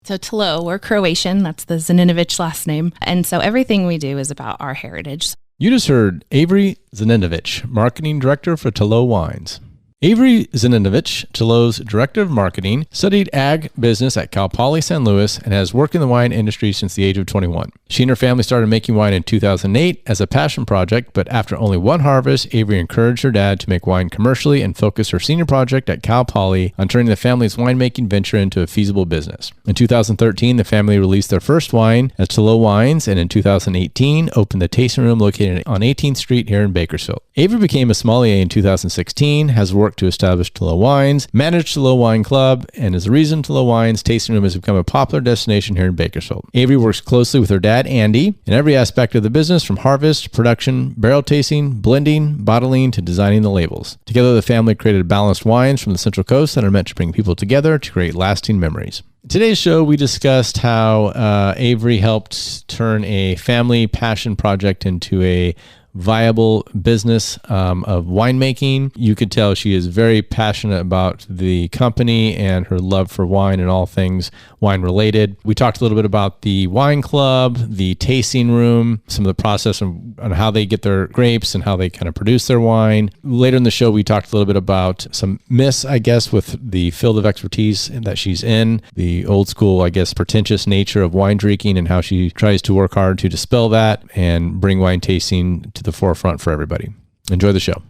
So Tlo, we're Croatian. That's the Zaninovich last name. And so everything we do is about our heritage. You just heard Avery Zaninovich, Marketing Director for Tlo Wines. Avery Zaninovich, Tlo's Director of Marketing, studied Ag Business at Cal Poly San Luis and has worked in the wine industry since the age of 21. She and her family started making wine in 2008 as a passion project, but after only one harvest, Avery encouraged her dad to make wine commercially and focus her senior project at Cal Poly on turning the family's winemaking venture into a feasible business. In 2013, the family released their first wine as Tlo Wines, and in 2018, opened the tasting room located on 18th Street here in Bakersfield. Avery became a sommelier in 2016, has worked to establish Tlo Wines, managed Tlo Wine Club, and is the reason Tlo Wines Tasting Room has become a popular destination here in Bakersfield. Avery works closely with her dad, Andy, in every aspect of the business, from harvest, production, barrel tasting, blending, bottling, to designing the labels. Together, the family created balanced wines from the Central Coast that are meant to bring people together to create lasting memories. In today's show, we discussed how Avery helped turn a family passion project into a viable business of winemaking. You could tell she is very passionate about the company and her love for wine and all things wine related. We talked a little bit about the wine club, the tasting room, some of the process on how they get their grapes and how they kind of produce their wine. Later in the show, we talked a little bit about some myths, I guess, with the field of expertise that she's in, the old school, I guess, pretentious nature of wine drinking and how she tries to work hard to dispel that and bring wine tasting to the forefront for everybody. Enjoy the show.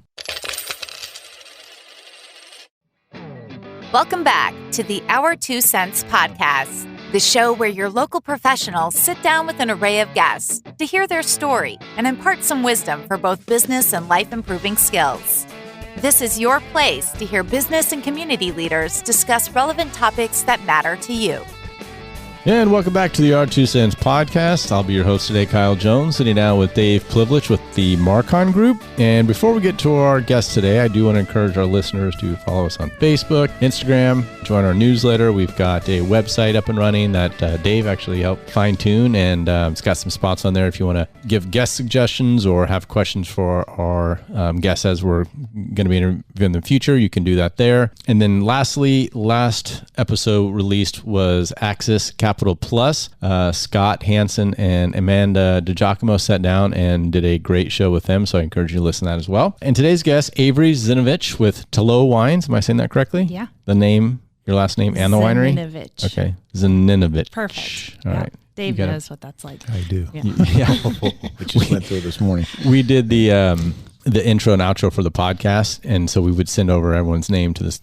Welcome back to the Our 2 Cents podcast, the show where your local professionals sit down with an array of guests to hear their story and impart some wisdom for both business and life-improving skills. This is your place to hear business and community leaders discuss relevant topics that matter to you. And welcome back to the Our 2 Cents podcast. I'll be your host today, Kyle Jones, sitting down with Dave Plivlich with the Marcon Group. And before we get to our guest today, I do want to encourage our listeners to follow us on Facebook, Instagram, join our newsletter. We've got a website up and running that Dave actually helped fine tune, and it's got some spots on there if you want to give guest suggestions or have questions for our guests as we're going to be interviewing in the future. You can do that there. And then lastly, last episode released was Axis Capital Plus. Scott Hansen and Amanda DiGiacomo sat down and did a great show with them, so I encourage you to listen to that as well. And today's guest, Avery Zaninovich with Tlo Wines. Am I saying that correctly? Yeah. The name, your last name, and the winery? Zaninovich. Okay. Zaninovich. Perfect. All yeah. right. Dave knows what that's like. I do. Yeah. We just went through it this morning. We did the intro and outro for the podcast, and so we would send over everyone's name to this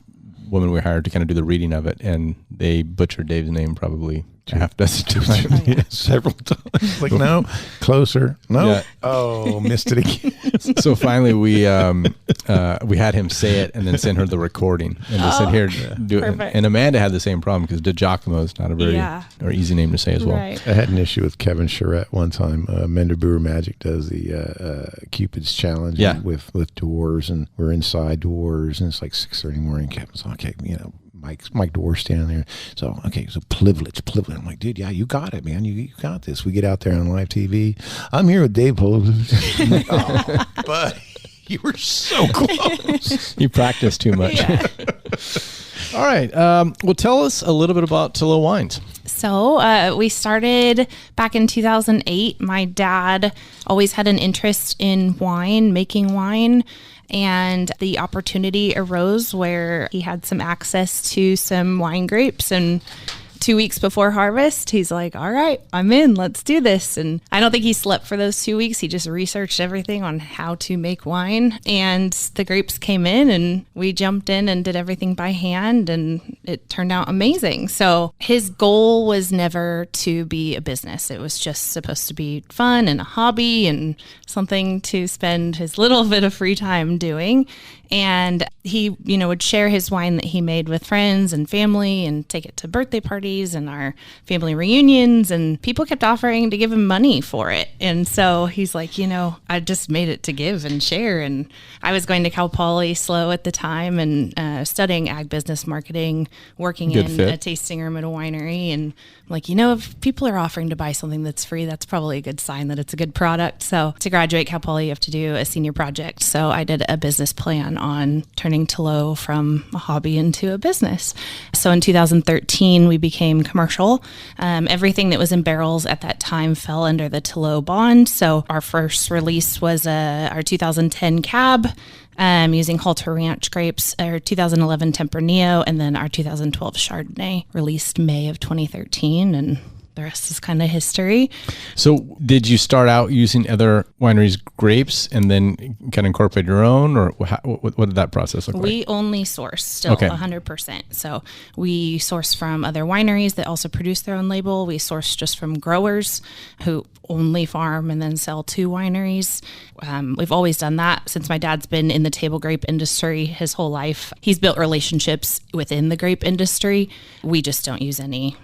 woman we hired to kind of do the reading of it, and they butchered Dave's name probably a half dozen times. Oh, yeah. Several times. Like, no, closer. No. Yeah. Oh, missed it again. So finally we had him say it and then send her the recording. And they said, here, do it. Perfect. And Amanda had the same problem because DiGiacomo is not a very or easy name to say as well. Right. I had an issue with Kevin Charette one time. Mender Brewer Magic does the Cupid's Challenge with doors, and we're inside doors, and it's like 6:30 in the morning. Kevin's like, okay, Mike Dewar standing there. So, okay, so Plivlich. I'm like, dude, yeah, you got it, man. You got this. We get out there on live TV. I'm here with Dave Plivlich. Oh, buddy, you were so close. You practiced too much. Yeah. All right. Well, tell us a little bit about Tlo Wines. So we started back in 2008. My dad always had an interest in wine, making wine. And the opportunity arose where he had some access to some wine grapes, and 2 weeks before harvest, he's like, all right, I'm in, let's do this. And I don't think he slept for those 2 weeks. He just researched everything on how to make wine, and the grapes came in and we jumped in and did everything by hand, and it turned out amazing. So his goal was never to be a business. It was just supposed to be fun and a hobby and something to spend his little bit of free time doing. And he, would share his wine that he made with friends and family and take it to birthday parties and our family reunions. And people kept offering to give him money for it. And so he's like, I just made it to give and share. And I was going to Cal Poly SLO at the time and studying ag business marketing, working in a tasting room at a winery. And I'm like, if people are offering to buy something that's free, that's probably a good sign that it's a good product. So to graduate Cal Poly, you have to do a senior project. So I did a business plan on turning Tlo from a hobby into a business. So in 2013, we became commercial. Everything that was in barrels at that time fell under the Tlo bond. So our first release was our 2010 Cab, using Halter Ranch grapes, our 2011 Tempranillo, and then our 2012 Chardonnay, released May of 2013, and the rest is kind of history. So did you start out using other wineries' grapes and then kind of incorporate your own, or what did that process look like? We only source still 100%. So we source from other wineries that also produce their own label. We source just from growers who only farm and then sell to wineries. We've always done that since my dad's been in the table grape industry his whole life. He's built relationships within the grape industry. We just don't use any.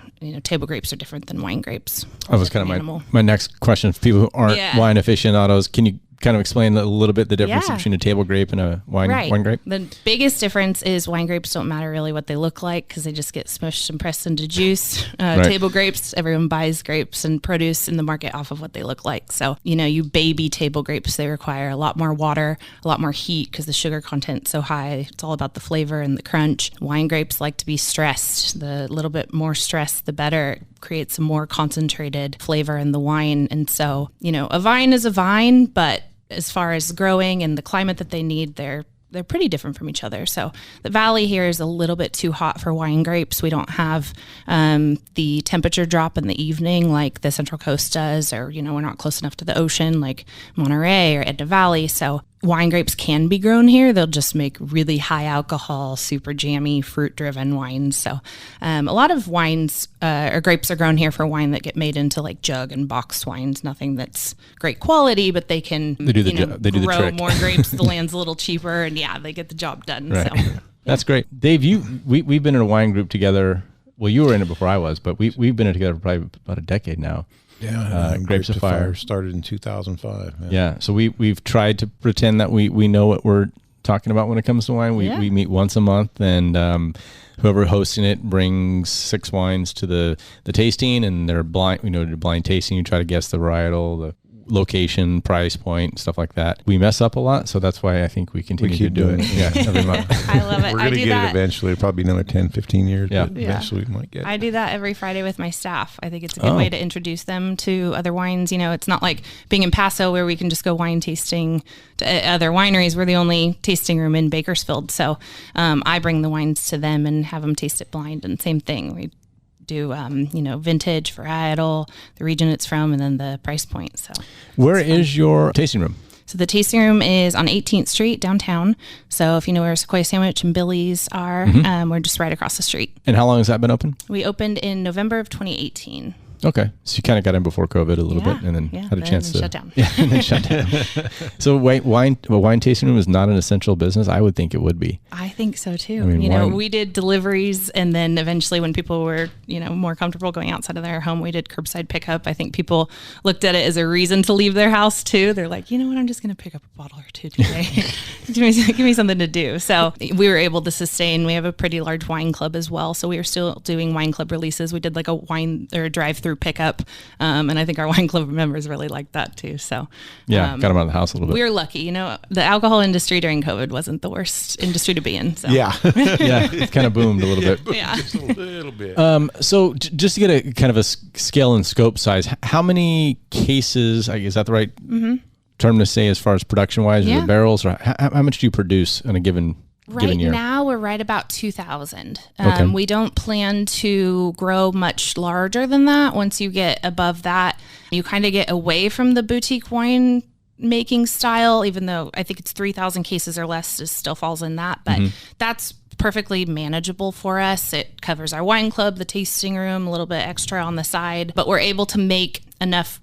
Table grapes are different than wine grapes. That was kind of my next question for people who aren't wine aficionados. Can you kind of explain a little bit the difference between a table grape and a wine grape? The biggest difference is wine grapes don't matter really what they look like because they just get smushed and pressed into juice. Table grapes, everyone buys grapes and produce in the market off of what they look like. So, you baby table grapes, they require a lot more water, a lot more heat because the sugar content's so high. It's all about the flavor and the crunch. Wine grapes like to be stressed. The little bit more stress, the better. It creates a more concentrated flavor in the wine. And so, a vine is a vine, but as far as growing and the climate that they need, they're pretty different from each other. So the valley here is a little bit too hot for wine grapes. We don't have the temperature drop in the evening like the Central Coast does, or, we're not close enough to the ocean like Monterey or Edna Valley. So wine grapes can be grown here. They'll just make really high alcohol, super jammy, fruit-driven wines. So a lot of wines or grapes are grown here for wine that get made into like jug and box wines. Nothing that's great quality, but they can grow more grapes. The land's a little cheaper, and they get the job done. Right. So that's great. Dave, we've been in a wine group together. Well, you were in it before I was, but we've been in it together for probably about a decade now. Yeah, Grapes of Fire started in 2005. Yeah, so we've tried to pretend that we know what we're talking about when it comes to wine. We meet once a month, and whoever hosting it brings 6 wines to the tasting, and they're blind. Blind tasting. You try to guess the varietal, the location, price point, stuff like that. We mess up a lot, so that's why I think we continue to do it. Yeah, every month. I love it. We're going to get it eventually. It'll probably be another 10, 15 years, but eventually we might get it. I do that every Friday with my staff. I think it's a good way to introduce them to other wines. It's not like being in Paso where we can just go wine tasting to other wineries. We're the only tasting room in Bakersfield, so I bring the wines to them and have them taste it blind, and same thing. We do vintage, varietal, the region it's from, and then the price point. So where is your tasting room? So the tasting room is on 18th Street downtown. So if you know where Sequoia Sandwich and Billy's are, we're just right across the street. And how long has that been open? We opened in November of 2018. Okay, so you kind of got in before COVID a little bit, and then had a chance to shut down. And then shut down. So wine tasting room is not an essential business. I would think it would be. I think so too. I mean, we did deliveries, and then eventually, when people were more comfortable going outside of their home, we did curbside pickup. I think people looked at it as a reason to leave their house too. They're like, you know what, I'm just going to pick up a bottle or two today. Give me something to do. So we were able to sustain. We have a pretty large wine club as well, so we are still doing wine club releases. We did like a wine or a drive-through pickup, and I think our wine club members really liked that too. So got them out of the house a little bit. We were lucky. The alcohol industry during COVID wasn't the worst industry to be in. So. Yeah, it kind of boomed a little bit. Just a little bit. So just to get a kind of a scale and scope size, how many cases? Is that the right term to say as far as production wise? Or the barrels, or how much do you produce in a given year? Right now, we're right about 2,000. We don't plan to grow much larger than that. Once you get above that, you kind of get away from the boutique wine making style, even though I think it's 3,000 cases or less, it still falls in that. But that's perfectly manageable for us. It covers our wine club, the tasting room, a little bit extra on the side. But we're able to make enough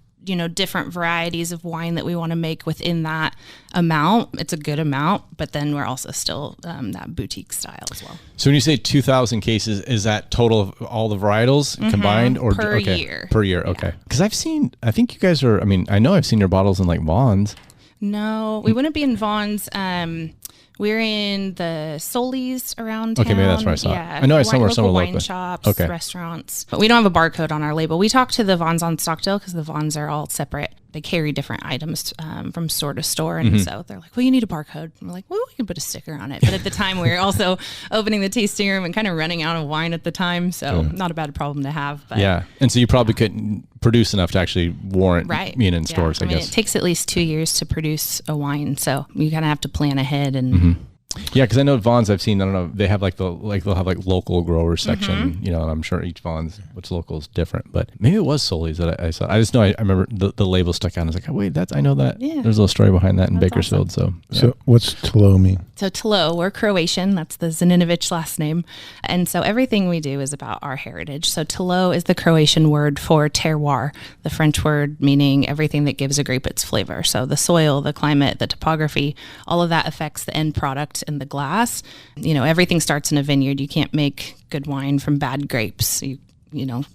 different varieties of wine that we want to make within that amount. It's a good amount, but then we're also still that boutique style as well. So when you say 2,000 cases, is that total of all the varietals combined, or per year? Per year, okay. Because I think you guys are. I know I've seen your bottles in like Vaughn's. No, we wouldn't be in Vaughn's. We're in the Solis around town. Okay, maybe that's where I saw it. I know I saw some wine local shops, restaurants. But we don't have a barcode on our label. We talk to the Vons on Stockdale because the Vons are all separate. They carry different items from store to store. And so they're like, well, you need a barcode. And we're like, well, we can put a sticker on it. But at the time, we were also opening the tasting room and kind of running out of wine at the time. So not a bad problem to have. But yeah. And so you probably couldn't produce enough to actually warrant being in stores, I guess. It takes at least 2 years to produce a wine. So you kind of have to plan ahead and... Yeah, because I know Vons, I've seen, I don't know, they have they'll have local grower section, and I'm sure each Vons, what's local is different, but maybe it was Solis that I saw. I just know, I remember the label stuck out, and I was like, oh, wait, I know that. Yeah. There's a little story behind that in Bakersfield. Awesome. So what's Tlo mean? So Tlo, we're Croatian. That's the Zaninovich last name. And so everything we do is about our heritage. So Tlo is the Croatian word for terroir, the French word meaning everything that gives a grape its flavor. So the soil, the climate, the topography, all of that affects the end product in the glass. Everything starts in a vineyard. You can't make good wine from bad grapes. You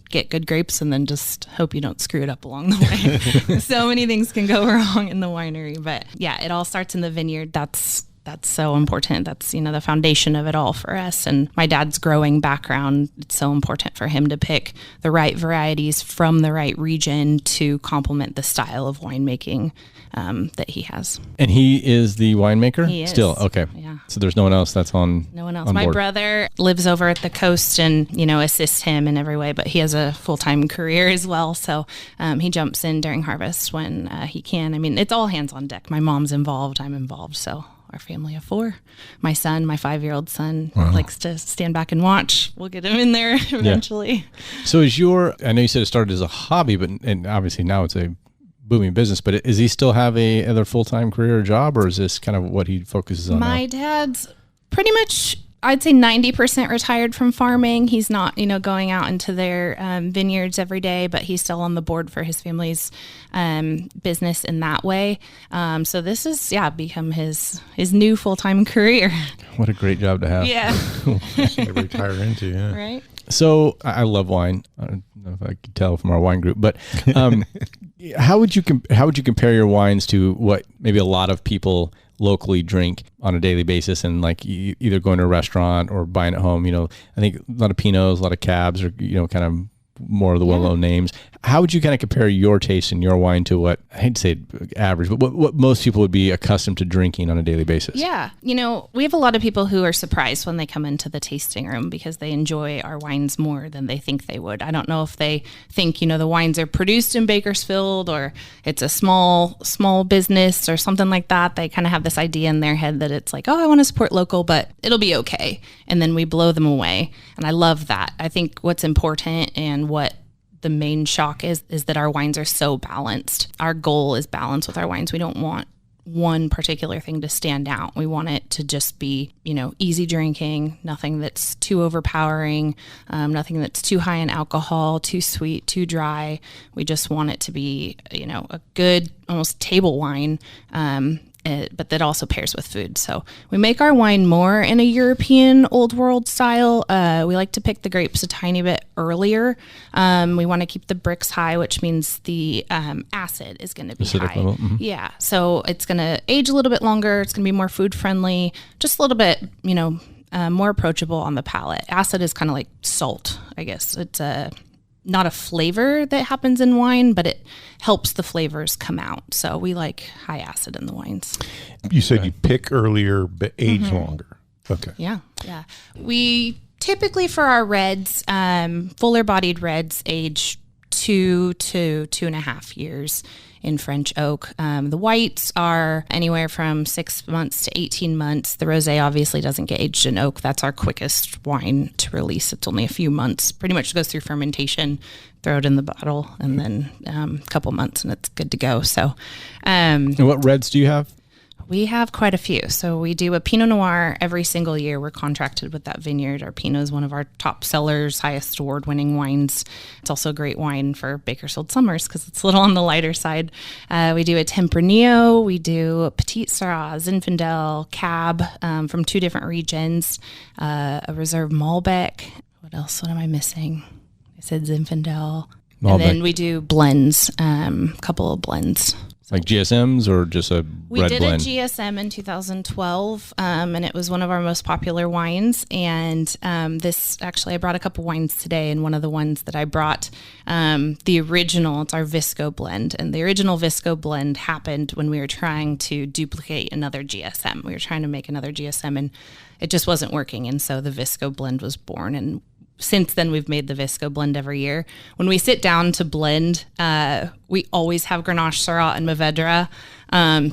get good grapes and then just hope you don't screw it up along the way. So many things can go wrong in the winery, but yeah, it all starts in the vineyard. That's so important. That's, the foundation of it all for us. And my dad's growing background, it's so important for him to pick the right varieties from the right region to complement the style of winemaking that he has. And he is the winemaker? He is. Still, okay. Yeah. So there's no one else that's on No one else. on My board. brother lives over at the coast and, assists him in every way, but he has a full-time career as well. So he jumps in during harvest when he can. I mean, it's all hands on deck. My mom's involved. I'm involved. So our family of 4. My son, my 5-year-old son, likes to stand back and watch. We'll get him in there eventually. Yeah. So I know you said it started as a hobby, and obviously now it's a booming business, but does he still have a other full-time career or job, or is this kind of what he focuses on My now? dad's pretty much, I'd say 90% retired from farming. He's not, going out into their vineyards every day, but he's still on the board for his family's business in that way. So this has, become his new full-time career. What a great job to have. Yeah. To retire into, yeah. Right. So I love wine. I don't know if I could tell from our wine group, but how would you compare your wines to what maybe a lot of people locally drink on a daily basis, and either going to a restaurant or buying at home? I think a lot of Pinots, a lot of Cabs, or kind of more of the well-known names. How would you kind of compare your taste and your wine to what, I hate to say average, but what most people would be accustomed to drinking on a daily basis? Yeah. We have a lot of people who are surprised when they come into the tasting room because they enjoy our wines more than they think they would. I don't know if they think, the wines are produced in Bakersfield or it's a small business or something like that. They kind of have this idea in their head that it's like, oh, I want to support local, but it'll be okay. And then we blow them away. And I love that. I think what's important and what the main shock is that our wines are so balanced. Our goal is balance with our wines. We don't want one particular thing to stand out. We want it to just be, easy drinking, nothing that's too overpowering, nothing that's too high in alcohol, too sweet, too dry. We just want it to be, a good, almost table wine, but that also pairs with food. So we make our wine more in a European old world style. We like to pick the grapes a tiny bit earlier. We want to keep the bricks high, which means the acid is going to be acidic high. level. Mm-hmm. Yeah. So it's going to age a little bit longer. It's going to be more food friendly, just a little bit, more approachable on the palate. Acid is kind of like salt, I guess. It's not a flavor that happens in wine, but it helps the flavors come out. So we like high acid in the wines. You said you pick earlier, but age longer. Okay. Yeah. We typically, for our reds, fuller bodied reds, age 2 to 2.5 years in French oak. The whites are anywhere from 6 months to 18 months. The rosé obviously doesn't get aged in oak. That's our quickest wine to release. It's only a few months. Pretty much goes through fermentation, throw it in the bottle, and then a couple months and it's good to go. So, And what reds do you have? We have quite a few. So we do a Pinot Noir every single year. We're contracted with that vineyard. Our Pinot is one of our top sellers, highest award-winning wines. It's also a great wine for Bakersfield summers because it's a little on the lighter side. We do a Tempranillo. We do a Petit Syrah, Zinfandel, Cab from 2 different regions, a Reserve Malbec. What else? What am I missing? I said Zinfandel. Malbec. And then we do blends, a couple of blends. Like GSMs or just a We red did blend? a GSM in 2012, and it was one of our most popular wines. And I brought a couple wines today, and one of the ones that I brought, the original, it's our Visco blend. And the original Visco blend happened when we were trying to duplicate another GSM. We were trying to make another GSM, and it just wasn't working. And so the Visco blend was born. And since then, we've made the Visco blend every year. When we sit down to blend, we always have Grenache, Syrah, and Mourvedre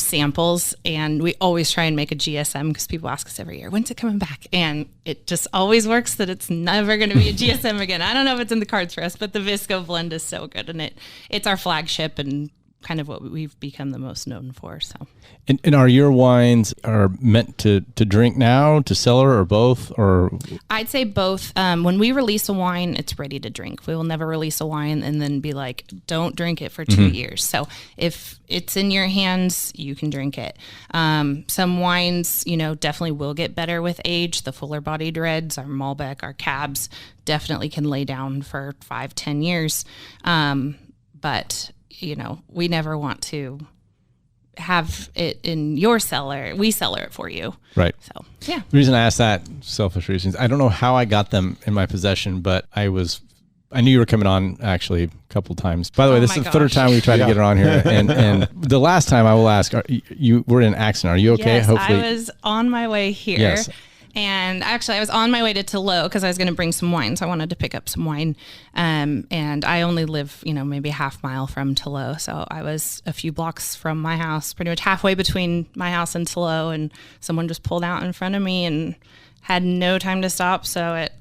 samples, and we always try and make a GSM because people ask us every year, when's it coming back? And it just always works that it's never going to be a GSM again. I don't know if it's in the cards for us, but the Visco blend is so good, and it's our flagship and kind of what we've become the most known for. So, And are your wines are meant to drink now, to cellar, or both? Or I'd say both. When we release a wine, it's ready to drink. We will never release a wine and then be like, don't drink it for 2 years. So if it's in your hands, you can drink it. Some wines, definitely will get better with age. The fuller bodied reds, our Malbec, our Cabs definitely can lay down for 5-10 years. But we never want to have it in your cellar. We cellar it for you. Right. So, yeah. The reason I asked that, selfish reasons, I don't know how I got them in my possession, but I knew you were coming on actually a couple times. By the way, this is the third time we tried to get her on here. And the last time I will ask, you were in an accident. Are you okay? Yes, Hopefully. I was on my way here. Yes. And actually, I was on my way to Tlo because I was going to bring some wine. So I wanted to pick up some wine. And I only live, maybe a half mile from Tlo. So I was a few blocks from my house, pretty much halfway between my house and Tlo. And someone just pulled out in front of me and had no time to stop. So at,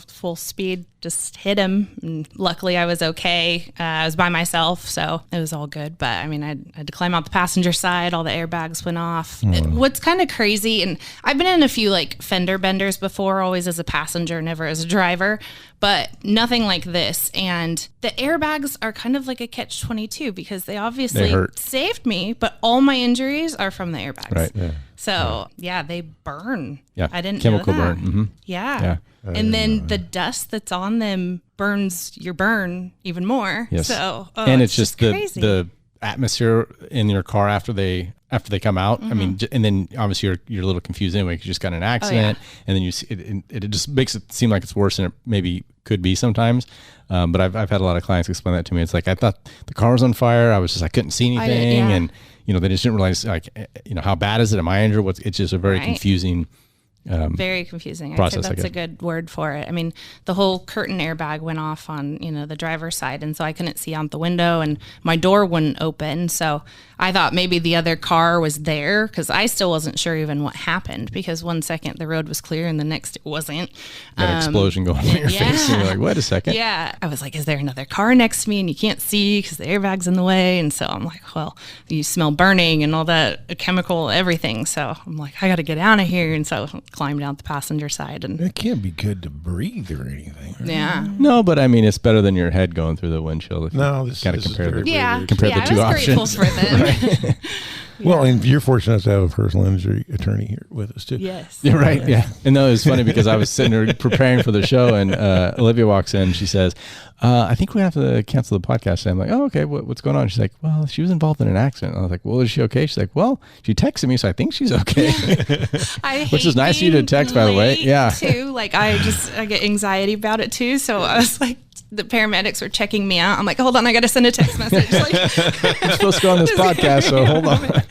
full speed, just hit him. And luckily I was okay. I was by myself, so it was all good. But I had to climb out the passenger side. All the airbags went off. What's kind of crazy, and I've been in a few fender benders before, always as a passenger, never as a driver, but nothing like this. And the airbags are kind of like a catch-22 because they obviously saved me, but all my injuries are from the airbags. Right. Yeah. So they burn. Yeah. I didn't Chemical know that. burn. Mm-hmm. Yeah. And then the dust that's on them burns your burn even more. Yes. So, and it's just crazy. the atmosphere in your car after they come out. Mm-hmm. And then obviously you're a little confused anyway because you just got in an accident, and then you see it just makes it seem like it's worse than it maybe could be sometimes. But I've had a lot of clients explain that to me. It's like I thought the car was on fire. I couldn't see anything, and they just didn't realize how bad is it? Am I injured? It's just a very confusing. Very confusing. I'd say that's a good word for it. The whole curtain airbag went off on, the driver's side, and so I couldn't see out the window, and my door wouldn't open. So I thought maybe the other car was there because I still wasn't sure even what happened because 1 second the road was clear and the next it wasn't. That explosion going in your face, and you're like, wait a second. Yeah. I was like, is there another car next to me? And you can't see because the airbag's in the way. And so I'm like, well, you smell burning and all that chemical, everything. So I'm like, I got to get out of here. And so climbed out the passenger side, and it can't be good to breathe or anything. Right? Yeah. No, but it's better than your head going through the windshield. No, this got to compare the I two was options. grateful for them. Right. Well, and you're fortunate to have a personal injury attorney here with us too. Yes. You're right. Yeah. And no, it's funny because I was sitting there preparing for the show, and Olivia walks in. She says, I think we have to cancel the podcast. And I'm like, oh, okay. What's going on? She's like, well, she was involved in an accident. I was like, well, is she okay? She's like, well, she texted me, so I think she's okay. Which is nice of you to text, by the way. Yeah. Too. I get anxiety about it too. So I was like, the paramedics were checking me out. I'm like, hold on, I got to send a text message. I'm supposed to go on this podcast, so hold on.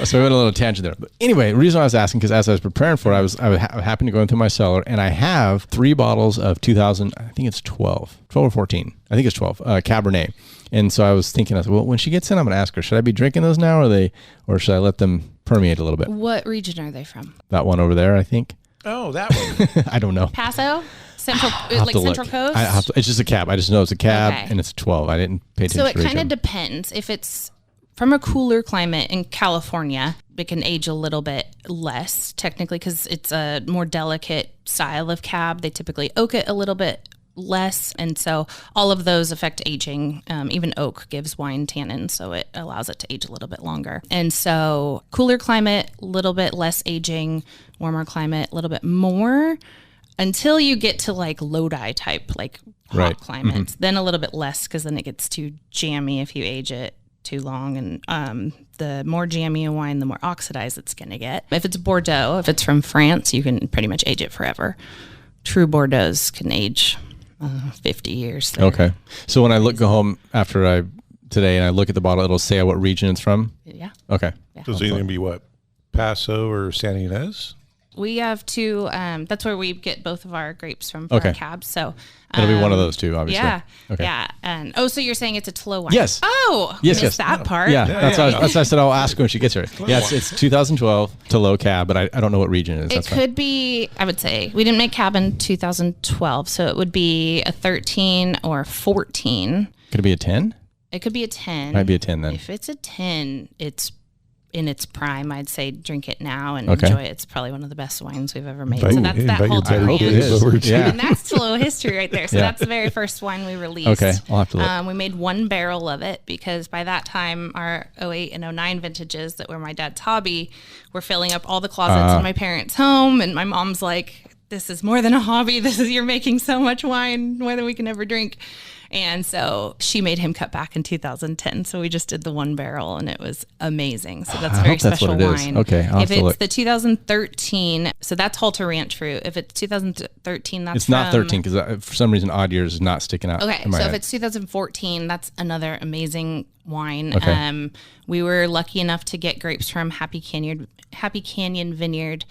So we went a little tangent there. But anyway, the reason I was asking, because as I was preparing for it, I happened to go into my cellar, and I have 3 bottles of 2000, I think it's 12 or 14. I think it's 12, Cabernet. And so I was thinking, well, when she gets in, I'm going to ask her, should I be drinking those now, or should I let them permeate a little bit? What region are they from? That one over there, I think. Oh, that one. I don't know. Paso? Central Coast? It's just a cab. I just know it's a cab, and it's 12. I didn't pay attention to So it kind of depends. If it's from a cooler climate in California, it can age a little bit less, technically, because it's a more delicate style of cab. They typically oak it a little bit less, and so all of those affect aging. Even oak gives wine tannin, so it allows it to age a little bit longer. And so cooler climate, a little bit less aging, warmer climate, a little bit more, until you get to Lodi type, hot climates. Mm-hmm. Then a little bit less, because then it gets too jammy if you age it too long. And the more jammy a wine, the more oxidized it's going to get. If it's Bordeaux, if it's from France, you can pretty much age it forever. True Bordeaux's can age 50 years. There. Okay. So when I go home today and I look at the bottle, it'll say what region it's from? Yeah. Okay. Yeah. So it's either going to be what? Paso or San Ynez? We have two. That's where we get both of our grapes from for our cabs. So it'll be one of those two, obviously. Yeah. Okay. Yeah. And so you're saying it's a Tlo wine? Yes. Oh, yes. That part. Yeah. That's what I said. I'll ask her when she gets here. Yeah. It's 2012 Tlo cab, but I don't know what region it is. It could be. I would say we didn't make cab in 2012, so it would be a 13 or 14. Could it be a 10? It could be a 10. Might be a 10 then. If it's a 10, it's in its prime. I'd say drink it now and enjoy it. It's probably one of the best wines we've ever made. So that's that whole brand. Yeah. And that's Tlo history right there. So that's the very first wine we released. Okay, I'll have to look. We made one barrel of it because by that time our 08 and 09 vintages that were my dad's hobby were filling up all the closets in my parents' home. And my mom's like, this is more than a hobby. You're making so much wine, more than we can ever drink. And so she made him cut back in 2010. So we just did the one barrel and it was amazing. So that's a very special wine. Okay. If it's the 2013, so that's Halter Ranch fruit. If it's 2013, that's it's not 13 because for some reason odd years is not sticking out. Okay. In my So head. if it's 2014, that's another amazing wine. Okay. We were lucky enough to get grapes from Happy Canyon Vineyard.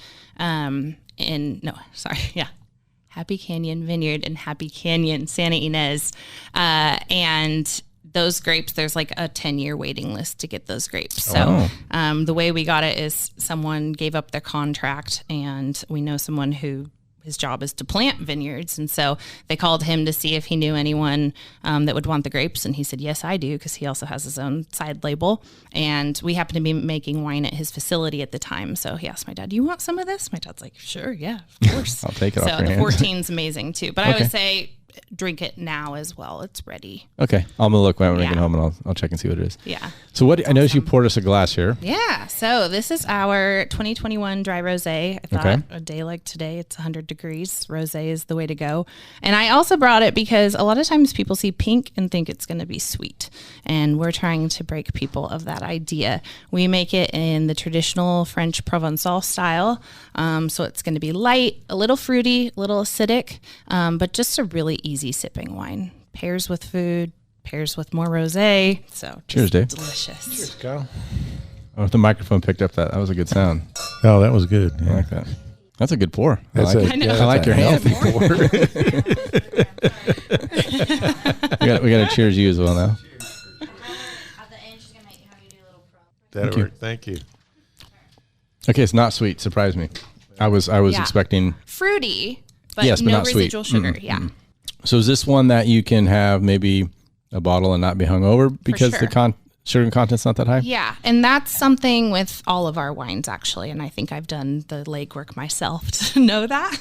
Happy Canyon Vineyard in Happy Canyon, Santa Ynez. And those grapes, there's like a 10-year waiting list to get those grapes. So the way we got it is someone gave up their contract, and we know someone who his job is to plant vineyards. And so they called him to see if he knew anyone that would want the grapes. And he said, yes, I do, because he also has his own side label. And we happened to be making wine at his facility at the time. So he asked my dad, do you want some of this? My dad's like, sure, yeah, of course. I'll take it off So your the hands. 14's amazing too. But I would say drink it now as well. It's ready. Okay. I'm going to look when we get home and I'll check and see what it is. Yeah. So I noticed you poured us a glass here. Yeah. So this is our 2021 dry rosé. I thought a day like today, it's 100 degrees. Rosé is the way to go. And I also brought it because a lot of times people see pink and think it's going to be sweet. And we're trying to break people of that idea. We make it in the traditional French Provençal style. So it's going to be light, a little fruity, a little acidic, but just a really easy sipping wine. Pairs with food, pairs with more rosé. So cheers, Dave. Delicious. Cheers, Kyle. Oh, if the microphone picked up that was a good sound. Oh, that was good. Yeah. I like that. That's a good pour. I like your hand. we got to cheers you as well now. At the end, she's going to have you do a little pro. That'll work. Thank you. Okay, it's not sweet. Surprised me. I was expecting fruity, but yes, but no not residual sweet. sugar. Yeah. So is this one that you can have maybe a bottle and not be hungover because sure. the sugar content's not that high? Yeah, and that's something with all of our wines actually, and I think I've done the legwork myself to know that.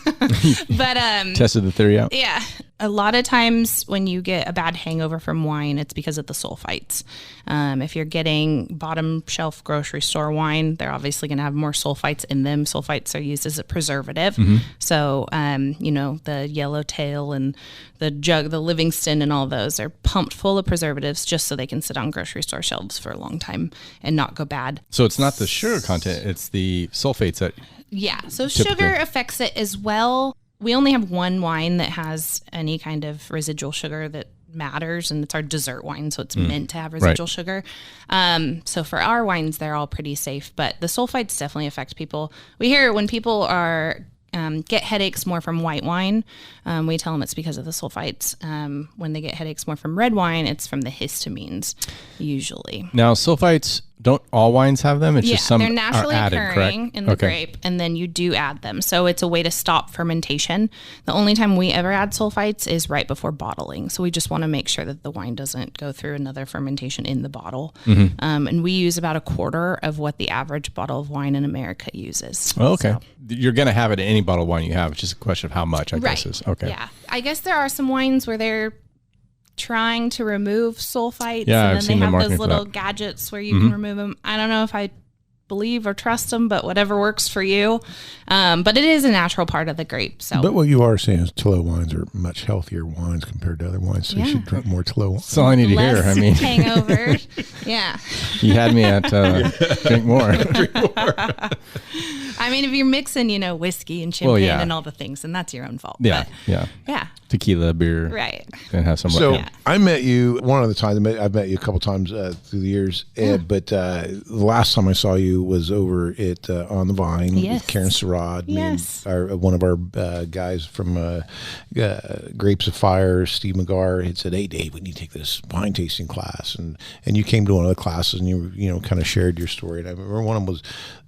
But tested the theory out. Yeah. A lot of times when you get a bad hangover from wine, it's because of the sulfites. If you're getting bottom shelf grocery store wine, they're obviously going to have more sulfites in them. Sulfites are used as a preservative. Mm-hmm. So, the Yellowtail and the Livingston and all those are pumped full of preservatives just so they can sit on grocery store shelves for a long time and not go bad. So it's not the sugar content, it's the sulfates that... Yeah, so sugar affects it as well. We only have one wine that has any kind of residual sugar that matters, and it's our dessert wine, so it's meant to have residual sugar. So for our wines, they're all pretty safe, but the sulfites definitely affect people. We hear when people are get headaches more from white wine, we tell them it's because of the sulfites. When they get headaches more from red wine, it's from the histamines, usually. Now, sulfites, don't all wines have them? It's just some they're naturally are added, occurring correct? in the grape, and then you do add them. So it's a way to stop fermentation. The only time we ever add sulfites is right before bottling. So we just want to make sure that the wine doesn't go through another fermentation in the bottle. Mm-hmm. And we use about a quarter of what the average bottle of wine in America uses. Oh, okay. So. You're going to have it in any bottle of wine you have. It's just a question of how much, I guess. Is. Okay. Yeah. I guess there are some wines where they're trying to remove sulfites, Yeah, and I've then seen they the have those marketing for little that. gadgets where you can remove them. I don't know if I believe or trust them, but whatever works for you. But it is a natural part of the grape. So, but what you are saying is Tlo wines are much healthier wines compared to other wines, so you should drink more Tlo wines. That's all I need to hear. I mean, hangover. Yeah. You had me at drink more. I mean, if you're mixing, whiskey and champagne and all the things, then that's your own fault. Yeah. But, yeah. Tequila, beer. Right. And have some. So I met you one of the times. I've met you a couple times through the years, but the last time I saw you was over at On the Vine with Karen Sarad. Yes. One of our guys from Grapes of Fire, Steve McGarr, had said, "Hey, Dave, we need to take this wine tasting class," and you came to one of the classes and you kind of shared your story. And I remember one of them was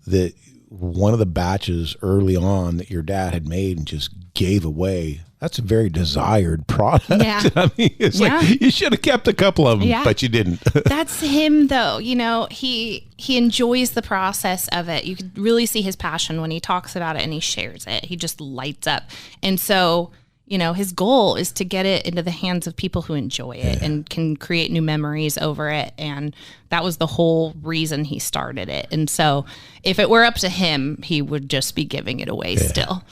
that one of the batches early on that your dad had made and just gave away. That's a very desired product. Yeah. I mean, it's like you should have kept a couple of them, but you didn't. That's him, though. He enjoys the process of it. You could really see his passion when he talks about it and he shares it. He just lights up. And so, his goal is to get it into the hands of people who enjoy it and can create new memories over it. And that was the whole reason he started it. And so if it were up to him, he would just be giving it away still.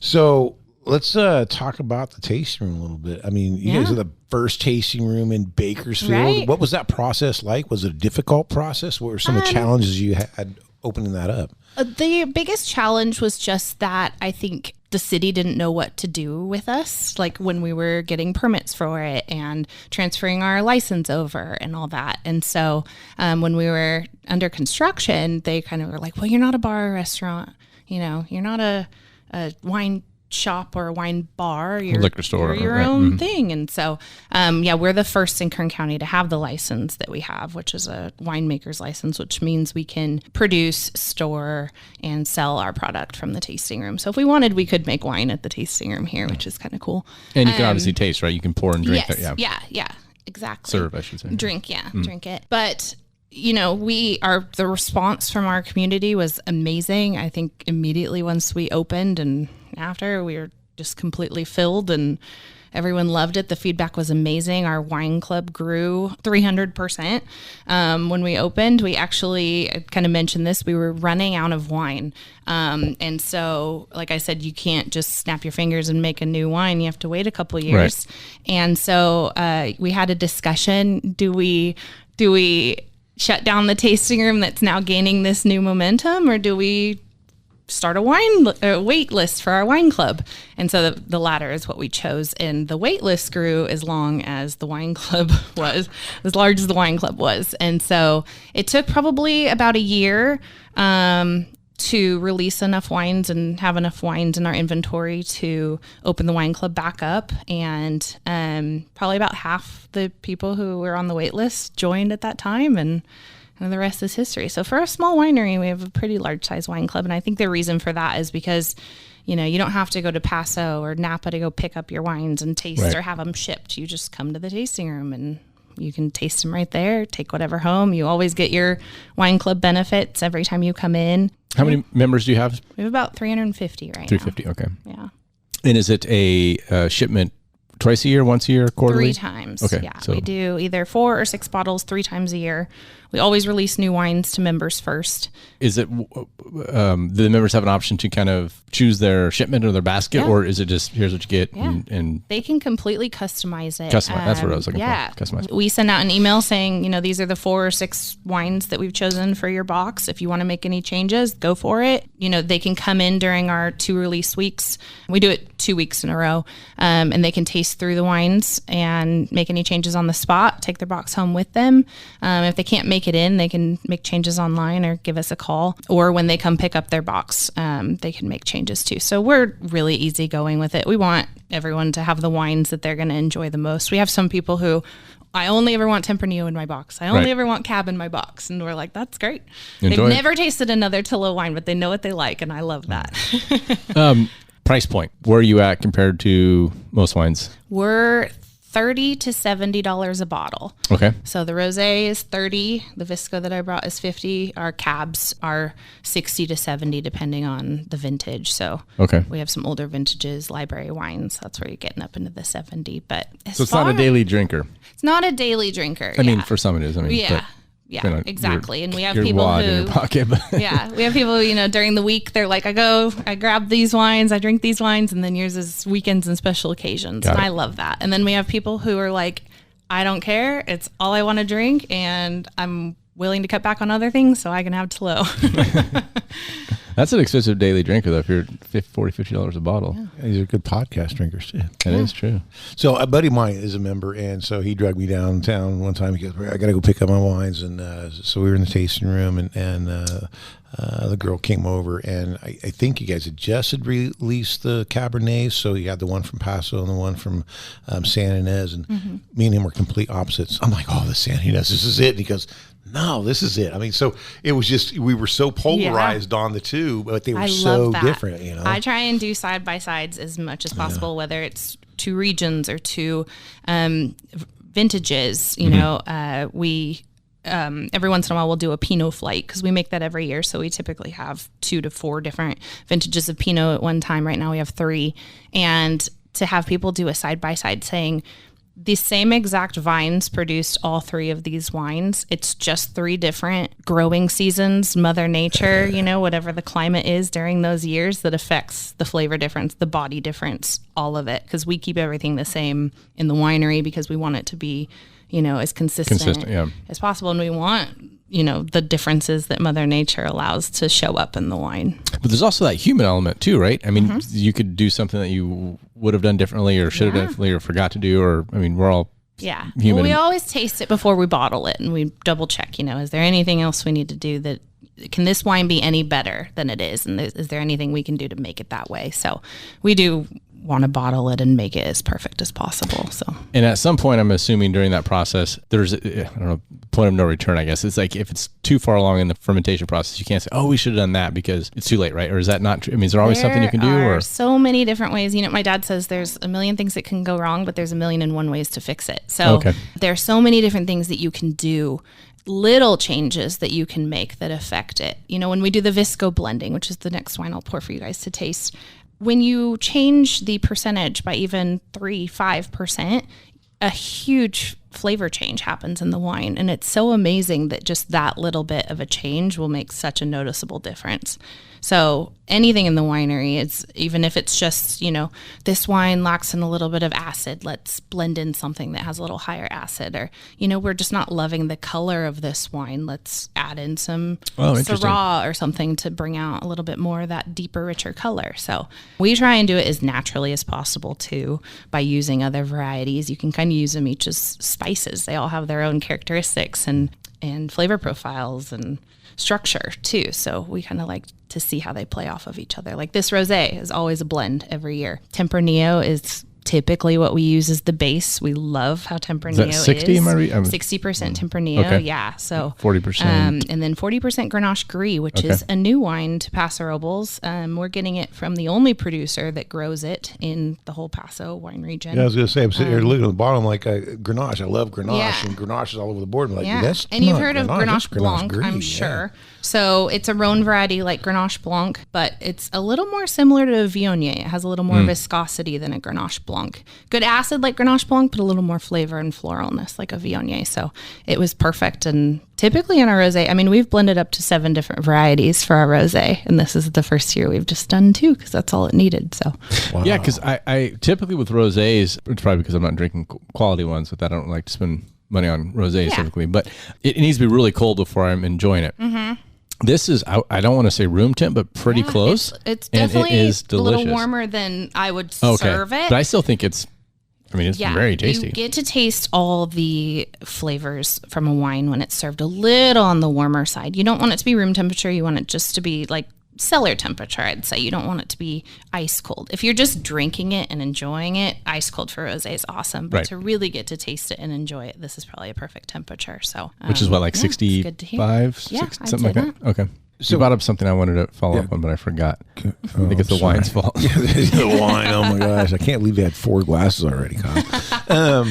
So let's talk about the tasting room a little bit. I mean, you guys are the first tasting room in Bakersfield. Right. What was that process like? Was it a difficult process? What were some of the challenges you had opening that up? The biggest challenge was just that I think the city didn't know what to do with us, like when we were getting permits for it and transferring our license over and all that. And so when we were under construction, they kind of were like, well, you're not a bar or restaurant. You're not a wine shop or a wine bar. You're liquor store. You're your own thing. And so, we're the first in Kern County to have the license that we have, which is a winemaker's license, which means we can produce, store, and sell our product from the tasting room. So if we wanted, we could make wine at the tasting room here, which is kind of cool. And you can obviously taste, right? You can pour and drink. Yes, yeah, exactly. Serve, I should say. Drink it. But the response from our community was amazing. I think immediately once we opened and after, we were just completely filled and everyone loved it. The feedback was amazing. Our wine club grew 300%. When we opened, we actually, I kind of mentioned this, we were running out of wine. And so, like I said, you can't just snap your fingers and make a new wine. You have to wait a couple years. Right. And so we had a discussion. Do we shut down the tasting room that's now gaining this new momentum, or do we start a wait list for our wine club? And so the latter is what we chose, and the wait list grew as long as the wine club was, as large as the wine club was. And so it took probably about a year to release enough wines and have enough wines in our inventory to open the wine club back up. And probably about half the people who were on the wait list joined at that time, and the rest is history. So for a small winery, we have a pretty large size wine club. And I think the reason for that is because, you don't have to go to Paso or Napa to go pick up your wines and taste or have them shipped. You just come to the tasting room and you can taste them right there, take whatever home. You always get your wine club benefits every time you come in. How many members do you have? We have about 350 right 350, now. 350, okay. Yeah. And is it a shipment twice a year, once a year, quarterly? 3 times. Okay. Yeah. So we do either 4 or 6 bottles 3 times a year. We always release new wines to members first. Is it, do the members have an option to kind of choose their shipment or their basket, or is it just, here's what you get? Yeah. And they can completely customize it. That's what I was looking for. Customize. We send out an email saying, these are the 4 or 6 wines that we've chosen for your box. If you want to make any changes, go for it. They can come in during our 2 release weeks. We do it 2 weeks in a row. And they can taste through the wines and make any changes on the spot, take their box home with them. If they can't make it in, they can make changes online or give us a call. Or when they come pick up their box, they can make changes too. So we're really easygoing with it. We want everyone to have the wines that they're going to enjoy the most. We have some people who, I only ever want Tempranillo in my box. I only ever want Cab in my box. And we're like, that's great. They've never tasted another Tlo wine, but they know what they like. And I love that. Price point, where are you at compared to most wines? We're $30 to $70 a bottle. Okay. So the rosé is $30. The Visco that I brought is $50. Our cabs are $60 to $70 depending on the vintage. So we have some older vintages, library wines. That's where you're getting up into the $70. But so it's not a daily drinker. It's not a daily drinker. I mean, for some it is. Yeah. Yeah, exactly. And we have your people wad who, in your pocket. yeah, we have people, during the week, they're like, I grab these wines, I drink these wines, and then yours is weekends and special occasions. I love that. And then we have people who are like, I don't care. It's all I want to drink, and I'm willing to cut back on other things so I can have Tlo. That's an expensive daily drinker, though, if you're $50 a bottle. Yeah, these are good podcast drinkers, too. That is true. So a buddy of mine is a member, and so he dragged me downtown one time. He goes, I got to go pick up my wines. And so we were in the tasting room, and the girl came over, and I think you guys had just released the Cabernets. So you had the one from Paso and the one from San Ynez, and me and him were complete opposites. I'm like, oh, the San Ynez, this is it. And he goes, no, this is it. I mean, so it was just, we were so polarized on the two, but they were so different, I try and do side by sides as much as possible, whether it's two regions or two vintages. We every once in a while we'll do a Pinot flight because we make that every year. So we typically have 2 to 4 different vintages of Pinot at one time. Right now we have 3. And to have people do a side by side saying, the same exact vines produced all 3 of these wines. It's just 3 different growing seasons, Mother Nature, whatever the climate is during those years that affects the flavor difference, the body difference, all of it. Because we keep everything the same in the winery because we want it to be, as consistent as possible. And we want, the differences that Mother Nature allows to show up in the wine. But there's also that human element too, right? I mean, you could do something that you would have done differently or should have done differently or forgot to do, or, I mean, we're all human. Well, we always taste it before we bottle it, and we double check, is there anything else we need to do that, can this wine be any better than it is? And is there anything we can do to make it that way? So we do want to bottle it and make it as perfect as possible. So, and at some point, I'm assuming during that process, there's point of no return, I guess. It's like if it's too far along in the fermentation process, you can't say, oh, we should have done that because it's too late, right? Or is that not true? I mean, is there always something you can do? There are so many different ways. My dad says there's a million things that can go wrong, but there's 1,000,001 ways to fix it. So there are so many different things that you can do, little changes that you can make that affect it. When we do the Visco blending, which is the next wine I'll pour for you guys to taste, when you change the percentage by even 3-5%, a huge flavor change happens in the wine. And it's so amazing that just that little bit of a change will make such a noticeable difference. So anything in the winery, it's even if it's just, this wine lacks in a little bit of acid, let's blend in something that has a little higher acid. Or, we're just not loving the color of this wine. Let's add in some Syrah or something to bring out a little bit more of that deeper, richer color. So we try and do it as naturally as possible too by using other varieties. You can kind of use them each as spices. They all have their own characteristics and flavor profiles and structure too. So we kind of like to see how they play off of each other. Like this rosé is always a blend every year. Tempranillo is typically what we use as the base. We love how Tempranillo is. 60? 60% Tempranillo, yeah. So 40%. And then 40% Grenache Gris, which is a new wine to Paso Robles. We're getting it from the only producer that grows it in the whole Paso wine region. Yeah, I was going to say, I'm sitting here looking at the bottom like Grenache. I love Grenache, and Grenache is all over the board. I'm like, that's and you've heard of Grenache Blanc, Gris, I'm sure. So it's a Rhone variety like Grenache Blanc, but it's a little more similar to a Viognier. It has a little more viscosity than a Grenache Blanc. Good acid like Grenache Blanc, but a little more flavor and floralness like a Viognier. So it was perfect. And typically in our rosé, I mean, we've blended up to 7 different varieties for our rosé, and this is the first year we've just done 2 because that's all it needed. So yeah, because I typically with rosés, it's probably because I'm not drinking quality ones, but I don't like to spend money on rosés typically. But it needs to be really cold before I'm enjoying it. This is, I don't want to say room temp, but pretty close. It's definitely and it is delicious. A little warmer than I would serve it. But I still think it's very tasty. You get to taste all the flavors from a wine when it's served a little on the warmer side. You don't want it to be room temperature. You want it just to be like cellar temperature, I'd say. You don't want it to be ice cold. If you're just drinking it and enjoying it, ice cold for rosé is awesome. But to really get to taste it and enjoy it, this is probably a perfect temperature. So, which is what, like 65, something like that? Okay. So you brought up something I wanted to follow up on, but I forgot. I think it's the wine's fault. The wine. Oh my gosh. I can't believe they had 4 glasses already, Kyle.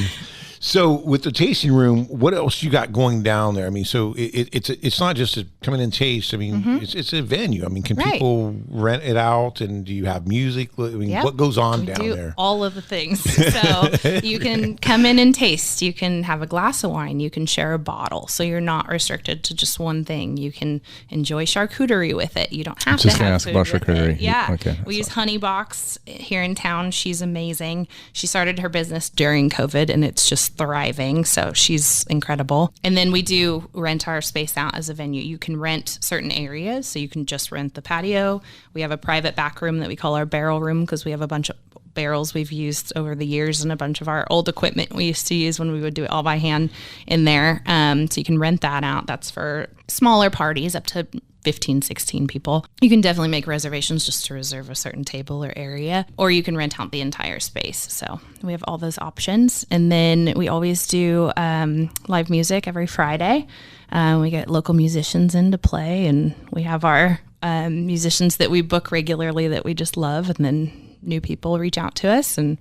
So with the tasting room, what else you got going down there? I mean, so it's not just to come in and taste. I mean, it's a venue. I mean, can people rent it out? And do you have music? I mean, what goes on down there? All of the things. So you can come in and taste. You can have a glass of wine. You can share a bottle. So you're not restricted to just one thing. You can enjoy charcuterie with it. You don't have to have food with it. Yeah. Okay. We use Honey Box here in town. She's amazing. She started her business during COVID and it's just thriving. So she's incredible. And then we do rent our space out as a venue. You can rent certain areas. So you can just rent the patio. We have a private back room that we call our barrel room because we have a bunch of barrels we've used over the years and a bunch of our old equipment we used to use when we would do it all by hand in there. So you can rent that out. That's for smaller parties up to 15, 16 people. You can definitely make reservations just to reserve a certain table or area, or you can rent out the entire space. So we have all those options. And then we always do live music every Friday. We get local musicians in to play, and we have our musicians that we book regularly that we just love, and then new people reach out to us and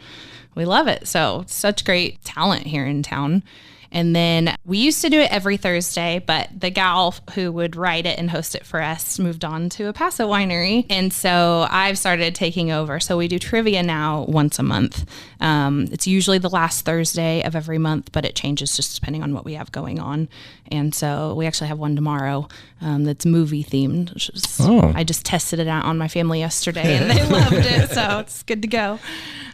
we love it. So such great talent here in town. And then we used to do it every Thursday, but the gal who would write it and host it for us moved on to a Paso winery. And so I've started taking over. So we do trivia now once a month. It's usually the last Thursday of every month, but it changes just depending on what we have going on. And so we actually have one tomorrow that's movie themed. Which is, I just tested it out on my family yesterday and they loved it. So it's good to go.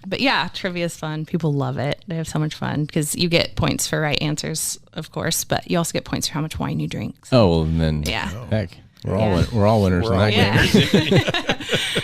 But yeah, trivia is fun. People love it. They have so much fun because you get points for right answers, of course, but you also get points for how much wine you drink. So. Oh, well, and then heck, we're all winners in that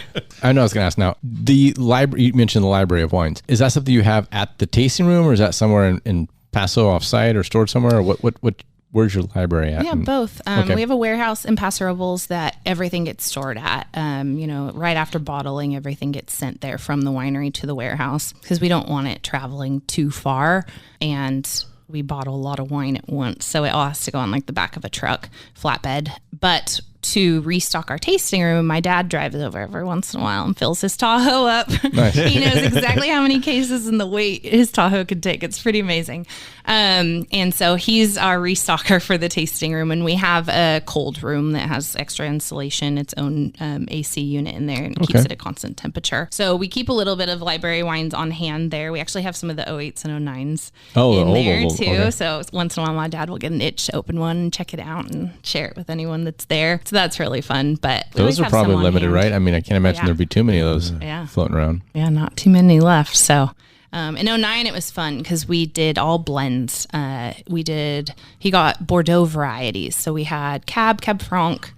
game. I know I was going to ask now. The library, you mentioned the library of wines. Is that something you have at the tasting room, or is that somewhere in Paso off-site or stored somewhere? Or what? Where's your library at? Yeah, both. We have a warehouse in Paso Robles that everything gets stored at. Right after bottling, everything gets sent there from the winery to the warehouse because we don't want it traveling too far, and we bottle a lot of wine at once. So it all has to go on like the back of a truck, flatbed. But to restock our tasting room, my dad drives over every once in a while and fills his Tahoe up. Nice. He knows exactly how many cases and the weight his Tahoe could take. It's pretty amazing. And so he's our restocker for the tasting room. And we have a cold room that has extra insulation, its own AC unit in there, and keeps it at constant temperature. So we keep a little bit of library wines on hand there. We actually have some of the 08s and 09s in there too. Okay. So once in a while, my dad will get an itch to open one and check it out and share it with anyone that's there. So that's really fun. But those are probably limited, right? I mean, I can't imagine there'd be too many of those floating around. Yeah, not too many left. So in 09, it was fun because we did all blends. He got Bordeaux varieties. So we had Cab Franc,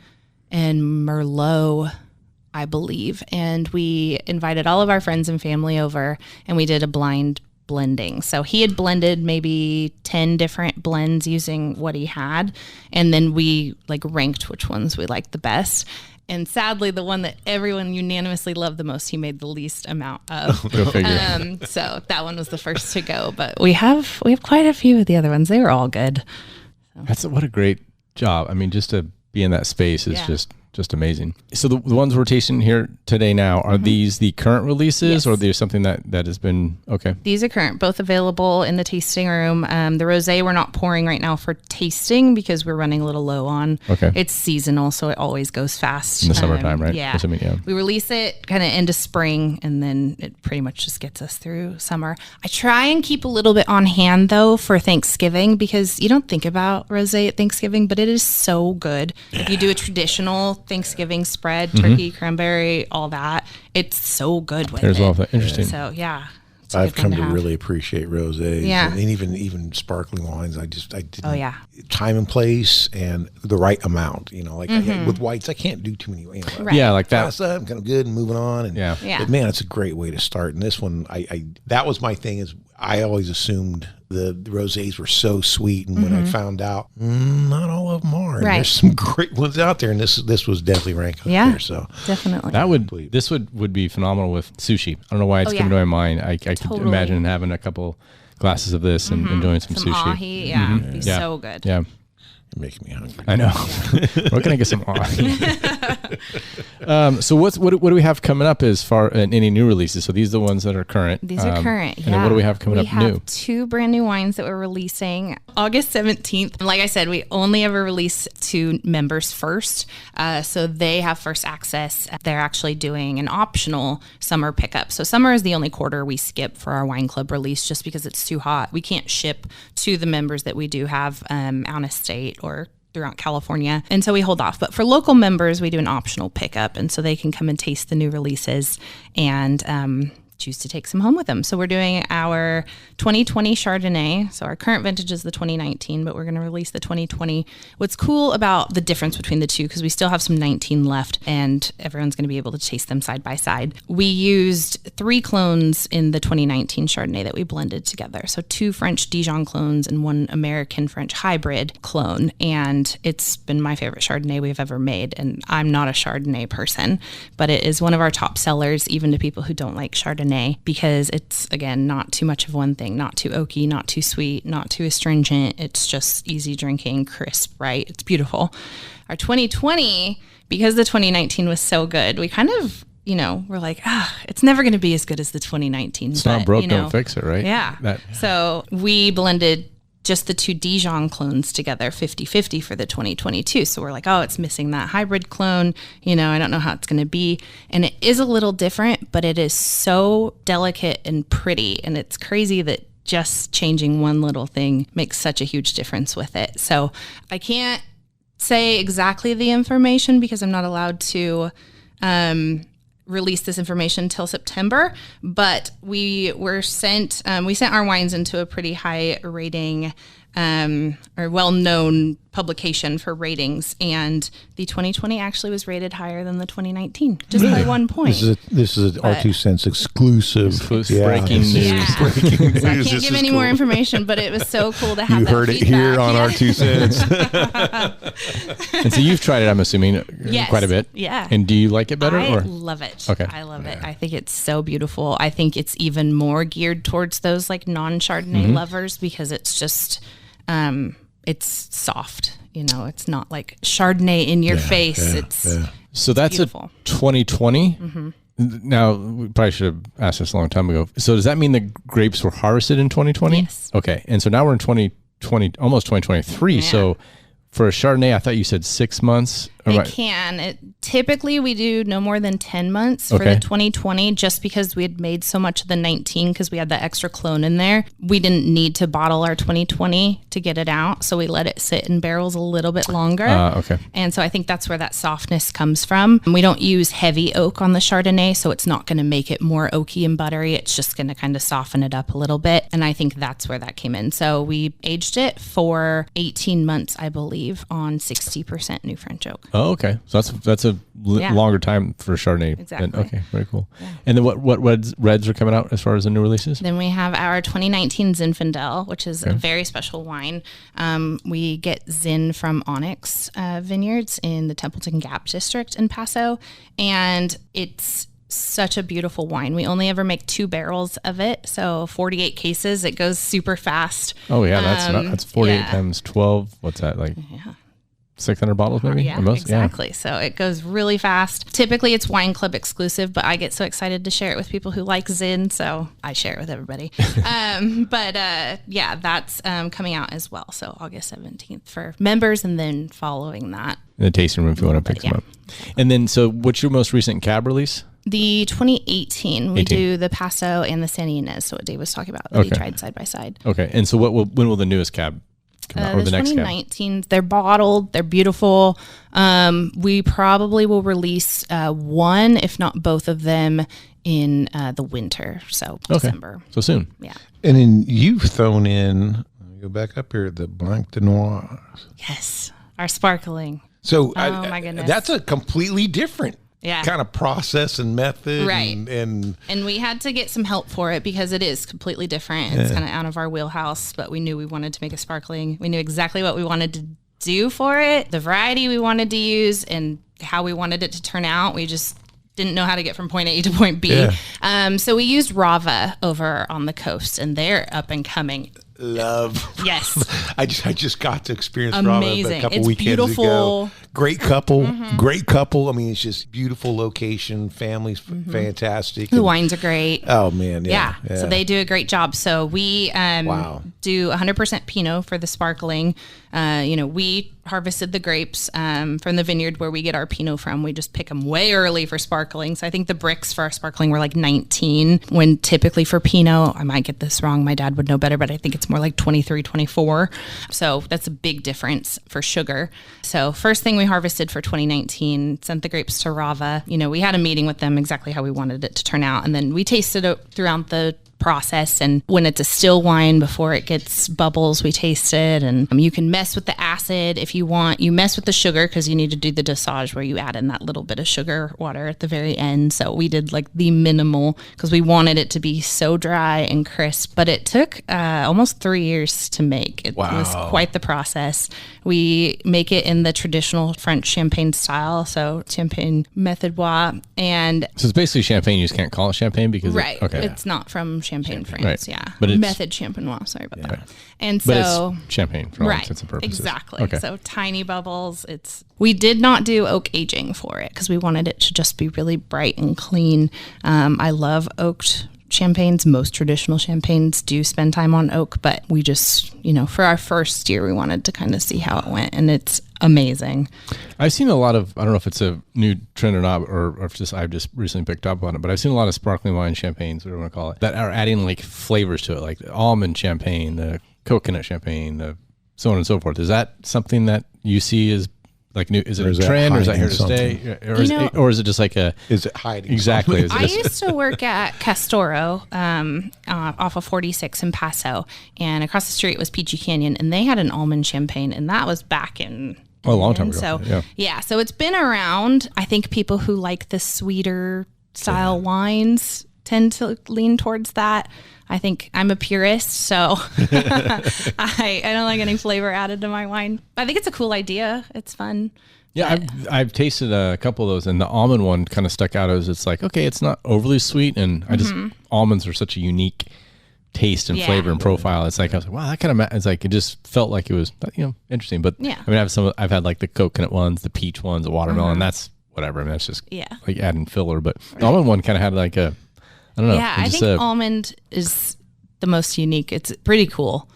and Merlot, I believe. And we invited all of our friends and family over, and we did a blind blending. So he had blended maybe 10 different blends using what he had, and then we ranked which ones we liked the best. And sadly, the one that everyone unanimously loved the most, he made the least amount of. So that one was the first to go. But we have quite a few of the other ones. They were all good. So. What a great job. I mean, just to be in that space is just amazing. So the ones we're tasting here today now, are these the current releases, or there's something that has been, These are current, both available in the tasting room. The rosé we're not pouring right now for tasting because we're running a little low on. It's seasonal, so it always goes fast. In the summertime, right? Yeah. We release it kind of into spring, and then it pretty much just gets us through summer. I try and keep a little bit on hand, though, for Thanksgiving, because you don't think about rosé at Thanksgiving, but it is so good. If you do a traditional Thanksgiving spread, turkey, cranberry, all that, it's so good with There's it. all of that. Interesting. So I've come to really appreciate rosés, and even sparkling wines. I did time and place and the right amount. With whites, I can't do too many. Right. Yeah, like that. I'm kind of good and moving on. And but man, it's a great way to start. And this one, that was my thing. Is I always assumed the rosés were so sweet, and when I found out, not all of them are. And there's some great ones out there, and this was definitely ranked up there. So definitely, this would be phenomenal with sushi. I don't know why it's coming to my mind. I could imagine having a couple glasses of this and doing some sushi. Ahi, it'd be so good. Yeah. You're making me hungry. I know. Where can I get some? So what do we have coming up as far in any new releases? So these are the ones that are current. These are current. And then what do we have coming up new? We have 2 brand new wines that we're releasing August 17th. Like I said, we only ever release to members first. So they have first access. They're actually doing an optional summer pickup. So summer is the only quarter we skip for our wine club release just because it's too hot. We can't ship to the members that we do have out of state or throughout California. And so we hold off. But for local members, we do an optional pickup. And so they can come and taste the new releases and choose to take some home with them. So we're doing our 2020 Chardonnay. So our current vintage is the 2019, but we're going to release the 2020. What's cool about the difference between the two, because we still have some 19 left and everyone's going to be able to taste them side by side. We used 3 clones in the 2019 Chardonnay that we blended together. So 2 French Dijon clones and 1 American French hybrid clone. And it's been my favorite Chardonnay we've ever made. And I'm not a Chardonnay person, but it is one of our top sellers, even to people who don't like Chardonnay, because it's, again, not too much of one thing, not too oaky, not too sweet, not too astringent. It's just easy drinking, crisp, right? It's beautiful. Our 2020, because the 2019 was so good, we kind of, we're like, it's never going to be as good as the 2019. It's not broke, don't fix it, right? Yeah. So we blended just the 2 Dijon clones together 50-50 for the 2022. So we're like, it's missing that hybrid clone. I don't know how it's going to be. And it is a little different, but it is so delicate and pretty. And it's crazy that just changing one little thing makes such a huge difference with it. So I can't say exactly the information because I'm not allowed to release this information till September, but we sent our wines into a pretty high rating or well-known publication for ratings, and the 2020 actually was rated higher than the 2019, just by 1 point. This is our 2 cents exclusive. Breaking news. Yeah. Breaking news. So I can't give any more information, but it was so cool to have You that heard feedback. it here on our 2 cents. And so you've tried it, I'm assuming, Yes. quite a bit. Yeah. And do you like it better? I love it. Okay. I love it. I think it's so beautiful. I think it's even more geared towards those like non-Chardonnay lovers because it's just, it's soft. It's not like Chardonnay in your face. So that's beautiful. A 2020. Now, we probably should have asked this a long time ago. So does that mean the grapes were harvested in 2020? Yes. Okay. And so now we're in 2020, almost 2023. Yeah. So for a Chardonnay, I thought you said 6 months. It can. Typically, we do no more than 10 months for the 2020, just because we had made so much of the 19 because we had the extra clone in there. We didn't need to bottle our 2020 to get it out, so we let it sit in barrels a little bit longer. Okay. And so I think that's where that softness comes from. We don't use heavy oak on the Chardonnay, so it's not going to make it more oaky and buttery. It's just going to kind of soften it up a little bit. And I think that's where that came in. So we aged it for 18 months, I believe, on 60% new French oak. Oh, okay. So that's a longer time for Chardonnay. Exactly. Okay, very cool. Yeah. And then what reds are coming out as far as the new releases? Then we have our 2019 Zinfandel, which is a very special wine. We get Zin from Onyx Vineyards in the Templeton Gap District in Paso, and it's such a beautiful wine. We only ever make 2 barrels of it, so 48 cases. It goes super fast. Oh yeah, that's 48 times 12. What's that like? Yeah. 600 bottles maybe? Yeah, exactly. Yeah. So it goes really fast. Typically it's wine club exclusive, but I get so excited to share it with people who like Zin, so I share it with everybody. That's coming out as well. So August 17th for members, and then following that, in the tasting room if you want to pick them up. And then, so what's your most recent cab release? The 2018, we do the Paso and the San Ynez, so what Dave was talking about, that we tried side by side. Okay, and so when will the newest cab come out, or the next cab? 2019s, they're bottled, they're beautiful. We probably will release one, if not both of them, in the winter, so December. So soon. Yeah. And then you've thrown in, let me go back up here, the Blanc de Noir. Yes, our sparkling. So my goodness. That's a completely different kind of process and method. Right. And we had to get some help for it because it is completely different. It's kind of out of our wheelhouse, but we knew we wanted to make a sparkling. We knew exactly what we wanted to do for it, the variety we wanted to use, and how we wanted it to turn out. We just didn't know how to get from point A to point B. Yeah. So we used Rava over on the coast, and they're up and coming love. Yes. I just got to experience Amazing. Brava a couple It's weekends beautiful. ago. Great couple. I mean, it's just beautiful location. Family's fantastic. The wines are great. Oh man, Yeah. So they do a great job. So we do 100% Pinot for the sparkling. We harvested the grapes from the vineyard where we get our Pinot from. We just pick them way early for sparkling. So I think the bricks for our sparkling were like 19, when typically for Pinot, I might get this wrong, my dad would know better, but I think it's more like 23, 24. So that's a big difference for sugar. So first thing we harvested for 2019, sent the grapes to Rava. We had a meeting with them exactly how we wanted it to turn out. And then we tasted it throughout the process, and when it's a still wine before it gets bubbles, we taste it. And you can mess with the acid if you want. You mess with the sugar because you need to do the dosage where you add in that little bit of sugar water at the very end. So we did like the minimal because we wanted it to be so dry and crisp, but it took almost 3 years to make. It was quite the process. We make it in the traditional French champagne style, so champagne method bois. And so it's basically champagne. You just can't call it champagne because it's not from Champagne, France. Right. Yeah. But it's method champenois. Sorry about that. Right. And but so it's champagne for all intents and purposes. Exactly. Okay. So tiny bubbles. We did not do oak aging for it because we wanted it to just be really bright and clean. I love oaked champagnes. Most traditional champagnes do spend time on oak, but we just, for our first year, we wanted to kind of see how it went, and it's amazing. I've seen a lot of, I don't know if it's a new trend or not, or if I've just recently picked up on it, but I've seen a lot of sparkling wine champagnes, whatever you want to call it, that are adding like flavors to it, like the almond champagne, the coconut champagne, the so on and so forth. Is that something that you see as like new? Is it a trend, or is that here to stay? Or is it just like a? Is it hiding? Exactly. I used to work at Castoro off of 46 in Paso, and across the street was Peachy Canyon, and they had an almond champagne, and that was back in a long time ago. So so it's been around. I think people who like the sweeter style wines tend to lean towards that. I think I'm a purist, so I don't like any flavor added to my wine. I think it's a cool idea. It's fun. Yeah, I've tasted a couple of those, and the almond one kind of stuck out as it's like, okay, it's not overly sweet, and almonds are such a unique taste and flavor and profile. It's like I was like, wow, that kind of it's like it just felt like it was interesting. But I mean, I've had like the coconut ones, the peach ones, the watermelon. That's whatever. I mean, that's just like adding filler. But the almond one kind of had like a, I don't know. Yeah, I think almond is the most unique. It's pretty cool.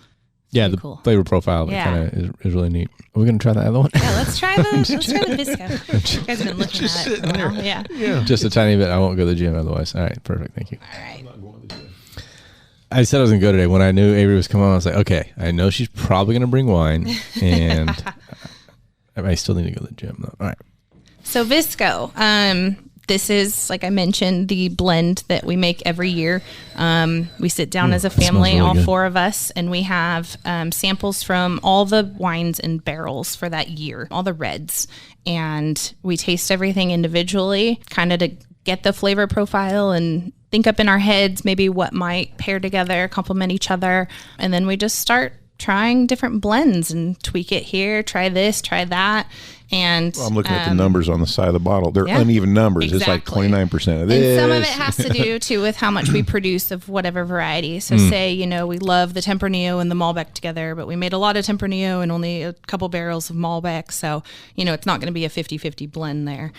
Yeah, the flavor profile of it kind of is really neat. Are we going to try that other one? Yeah, let's try the Visco. You guys have been looking at it for a while. Yeah. Just a tiny bit. I won't go to the gym otherwise. All right, perfect. Thank you. All right. I said I was going to go today. When I knew Avery was coming on, I was like, okay, I know she's probably going to bring wine, and I still need to go to the gym, though. All right. So Visco, this is, like I mentioned, the blend that we make every year. We sit down as a family, really all good. 4 of us, and we have samples from all the wines in barrels for that year, all the reds. And we taste everything individually, kind of to get the flavor profile and think up in our heads maybe what might pair together, complement each other. And then we just start trying different blends and tweak it here, try this, try that. And I'm looking at the numbers on the side of the bottle. They're uneven numbers. Exactly. It's like 29% of this. And some of it has to do, too, with how much we produce of whatever variety. So say, we love the Tempranillo and the Malbec together, but we made a lot of Tempranillo and only a couple barrels of Malbec. So, it's not going to be a 50-50 blend there.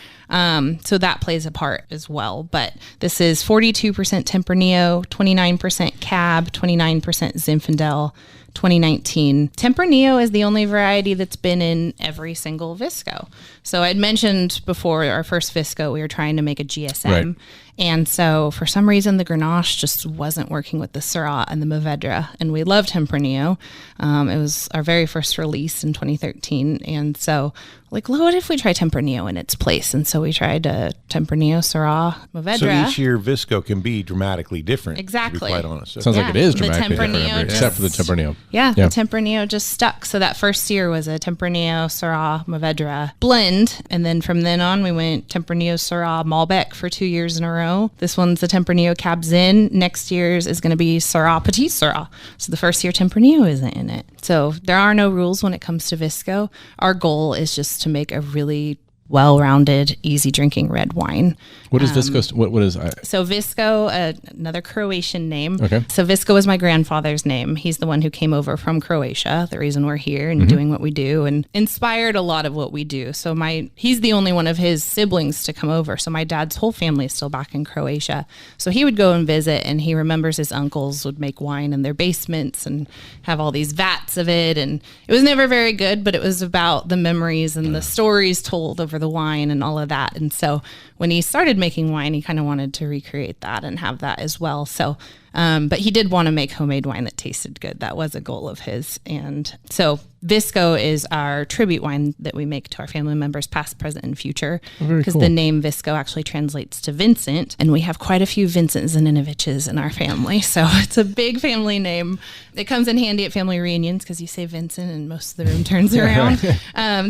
So that plays a part as well. But this is 42% Tempranillo, 29% Cab, 29% Zinfandel, 2019. Tempranillo is the only variety that's been in every single Visco. So I'd mentioned before our first Visco, we were trying to make a GSM. Right. And so for some reason, the Grenache just wasn't working with the Syrah and the Mourvedre. And we loved Tempranillo. It was our very first release in 2013. And so like, what if we try Tempranillo in its place? And so we tried Tempranillo, Syrah, Mourvedre. So each year Visco can be dramatically different. Exactly. To be quite honest. Sounds like it is dramatically different, except for the Tempranillo. Yeah, the Tempranillo just stuck. So that first year was a Tempranillo, Syrah, Mourvedre blend. And then from then on, we went Tempranillo, Syrah, Malbec for 2 years in a row. This one's the Tempranillo Cab Zin. Next year's is going to be Syrah, Petit Syrah. So the first year Tempranillo isn't in it. So there are no rules when it comes to Visco. Our goal is just to make a really well-rounded, easy drinking red wine. What is Visco? What is So Visco, another Croatian name. Okay. So Visco was my grandfather's name. He's the one who came over from Croatia, the reason we're here and doing what we do, and inspired a lot of what we do. So he's the only one of his siblings to come over. So my dad's whole family is still back in Croatia. So he would go and visit, and he remembers his uncles would make wine in their basements and have all these vats of it. And it was never very good, but it was about the memories and the stories told over the wine and all of that. And so when he started making wine, he kind of wanted to recreate that and have that as well. So, but he did want to make homemade wine that tasted good. That was a goal of his. And so Visco is our tribute wine that we make to our family members, past, present, and future. Because the name Visco actually translates to Vincent. And we have quite a few Vincent Zaninoviches in our family. So it's a big family name. It comes in handy at family reunions because you say Vincent and most of the room turns around.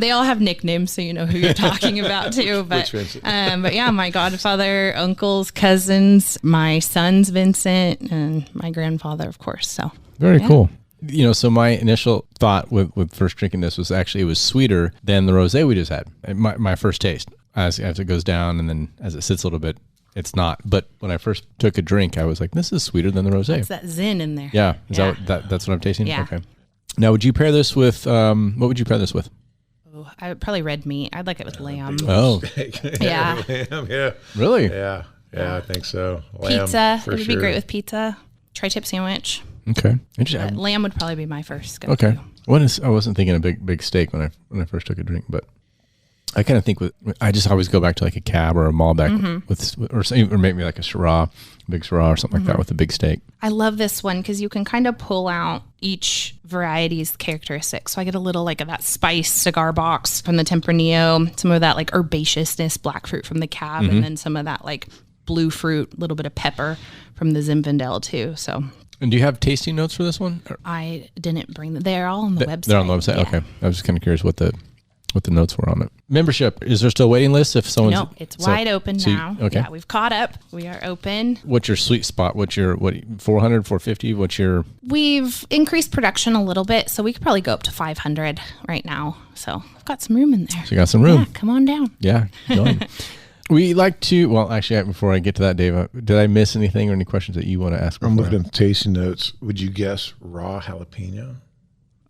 They all have nicknames, so you know who you're talking about too. But yeah, my godfather, uncles, cousins, my son's Vincent, and my grandfather, of course. So very cool. So my initial thought with first drinking this was actually it was sweeter than the rosé we just had. My first taste, as it goes down and then as it sits a little bit, it's not. But when I first took a drink, I was like, this is sweeter than the rosé. It's that zin in there. Yeah. That's what I'm tasting? Yeah. Okay. Now, would you pair this with, what would you pair this with? Oh, I would probably red meat. I'd like it with lamb. Oh. Yeah. Lamb, yeah. Really? Yeah, I think so. Lamb, Pizza. for It would sure. be great with pizza. Tri-tip sandwich. Okay. But lamb would probably be my first go-to. Okay. I wasn't thinking a big steak when I first took a drink, but I kind of think I just always go back to like a cab or a Malbec or maybe like a Syrah, big Syrah or something like that with a big steak. I love this one because you can kind of pull out each variety's characteristics. So I get a little like of that spice cigar box from the Tempranillo, some of that like herbaceousness, black fruit from the cab, and then some of that like blue fruit, a little bit of pepper from the Zinfandel too. So. And do you have tasting notes for this one? I didn't bring them. They're all on the website. They're on the website. Yeah. Okay. I was just kind of curious what the notes were on it. Membership, is there still a waiting list if someone's... No, it's wide open now. Okay. Yeah, we've caught up. We are open. What's your sweet spot? 400, 450? We've increased production a little bit, so we could probably go up to 500 right now. So I've got some room in there. So you got some room. Yeah, come on down. Yeah, join. We like to, well, actually, before I get to that, Dave, did I miss anything or any questions that you want to ask? I'm looking at the tasting notes. Would you guess raw jalapeno?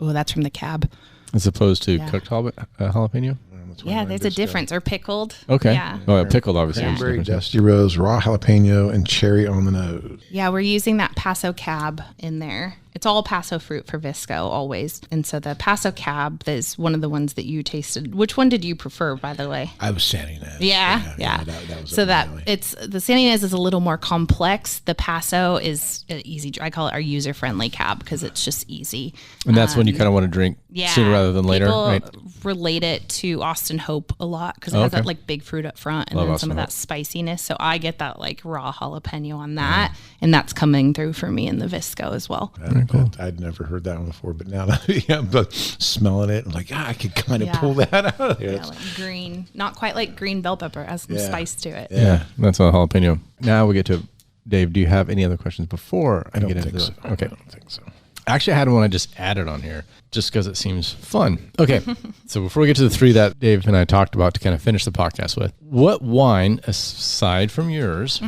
Oh, that's from the cab. As opposed to cooked jalapeno? Yeah, there's a difference. Or pickled. Okay. Yeah. Oh, pickled, obviously. Cranberry, dusty rose, raw jalapeno, and cherry on the nose. Yeah, we're using that Paso cab in there. It's all Paso fruit for Visco always. And so the Paso cab is one of the ones that you tasted. Which one did you prefer, by the way? I was San Ynez. Yeah. That was so the San Ynez is a little more complex. The Paso is easy. I call it our user-friendly cab because it's just easy. And that's when you kind of want to drink sooner rather than later, people right? relate it to Austin Hope a lot because it has that like big fruit up front and Love then Austin some of Hope. that spiciness. So I get that like raw jalapeno on that, and that's coming through for me in the Visco as well. I'd never heard that one before, but now that I'm smelling it, I'm like, I could kind of pull that out of there. Yeah, like green, not quite like green bell pepper, has some spice to it. Yeah, that's a jalapeno. Now we get to Dave. Do you have any other questions before I get into this? Okay. I don't think so. Actually, I had one I just added on here just because it seems fun. Okay. So before we get to the three that Dave and I talked about to kind of finish the podcast with, what wine, aside from yours,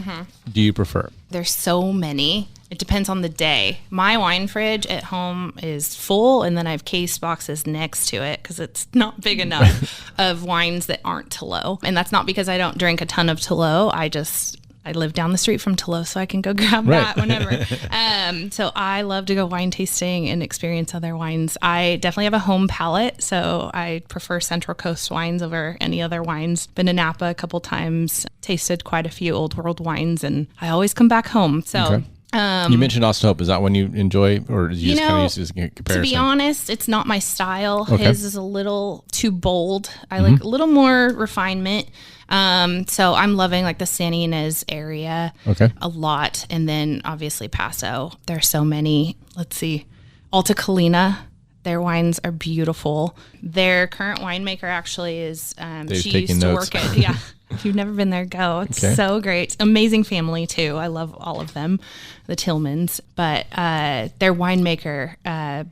do you prefer? There's so many. It depends on the day. My wine fridge at home is full, and then I have case boxes next to it because it's not big enough of wines that aren't Tlo. And that's not because I don't drink a ton of Tlo. I live down the street from Tlo, so I can go grab that whenever. So I love to go wine tasting and experience other wines. I definitely have a home palate, so I prefer Central Coast wines over any other wines. Been to Napa a couple times, tasted quite a few old world wines, and I always come back home. So. You mentioned Austin Hope. Is that one you enjoy, or did you just kind of use this comparison? To be honest, it's not my style. Okay. His is a little too bold. I like a little more refinement. So I'm loving like the San Ynez area a lot. And then obviously Paso. There's so many. Let's see. Alta Colina Their wines are beautiful. Their current winemaker actually is, Dave's she taking used to notes. work at, yeah. If you've never been there, go. It's so great. Amazing family too. I love all of them, the Tillmans. But their winemaker,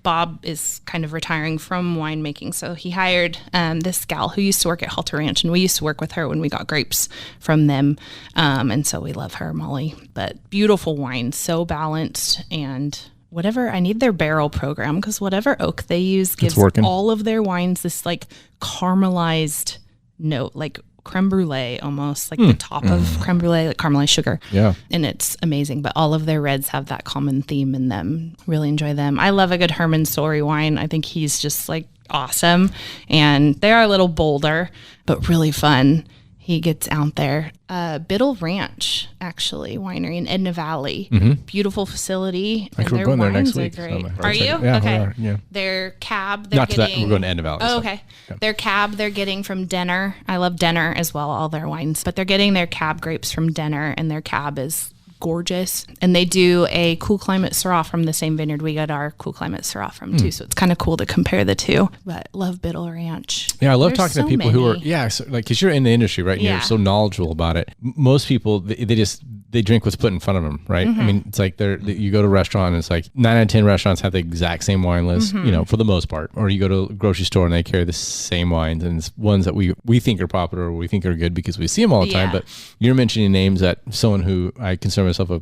Bob, is kind of retiring from winemaking. So he hired this gal who used to work at Halter Ranch, and we used to work with her when we got grapes from them. And so we love her, Molly. But beautiful wine, so balanced, and whatever, I need their barrel program, because whatever oak they use gives all of their wines this like caramelized note, like creme brulee almost, like the top of creme brulee, like caramelized sugar. Yeah. And it's amazing. But all of their reds have that common theme in them. Really enjoy them. I love a good Herman Story wine. I think he's just like awesome. And they are a little bolder, but really fun. He gets out there. Biddle Ranch, actually, winery in Edna Valley. Beautiful facility. I think we're going there next week. Great. So Are you? Yeah, okay. we are, yeah. Their cab, they're Not to getting... that, we're going to Edna Valley. Oh, so. okay. Yeah. Their cab, they're getting from Denner. I love Denner as well, all their wines. But they're getting their cab grapes from Denner, and their cab is gorgeous. And they do a cool climate Syrah from the same vineyard we got our cool climate Syrah from too. So it's kind of cool to compare the two. But love Biddle Ranch. Yeah, I love There's talking to people who are, so, like, because you're in the industry, right? And Yeah. you're so knowledgeable about it. Most people, they drink what's put in front of them, right? I mean, it's like you go to a restaurant and it's like 9 out of 10 restaurants have the exact same wine list, you know, for the most part. Or you go to a grocery store and they carry the same wines, and it's ones that we think are popular or we think are good because we see them all the time. But you're mentioning names that someone who I consider myself a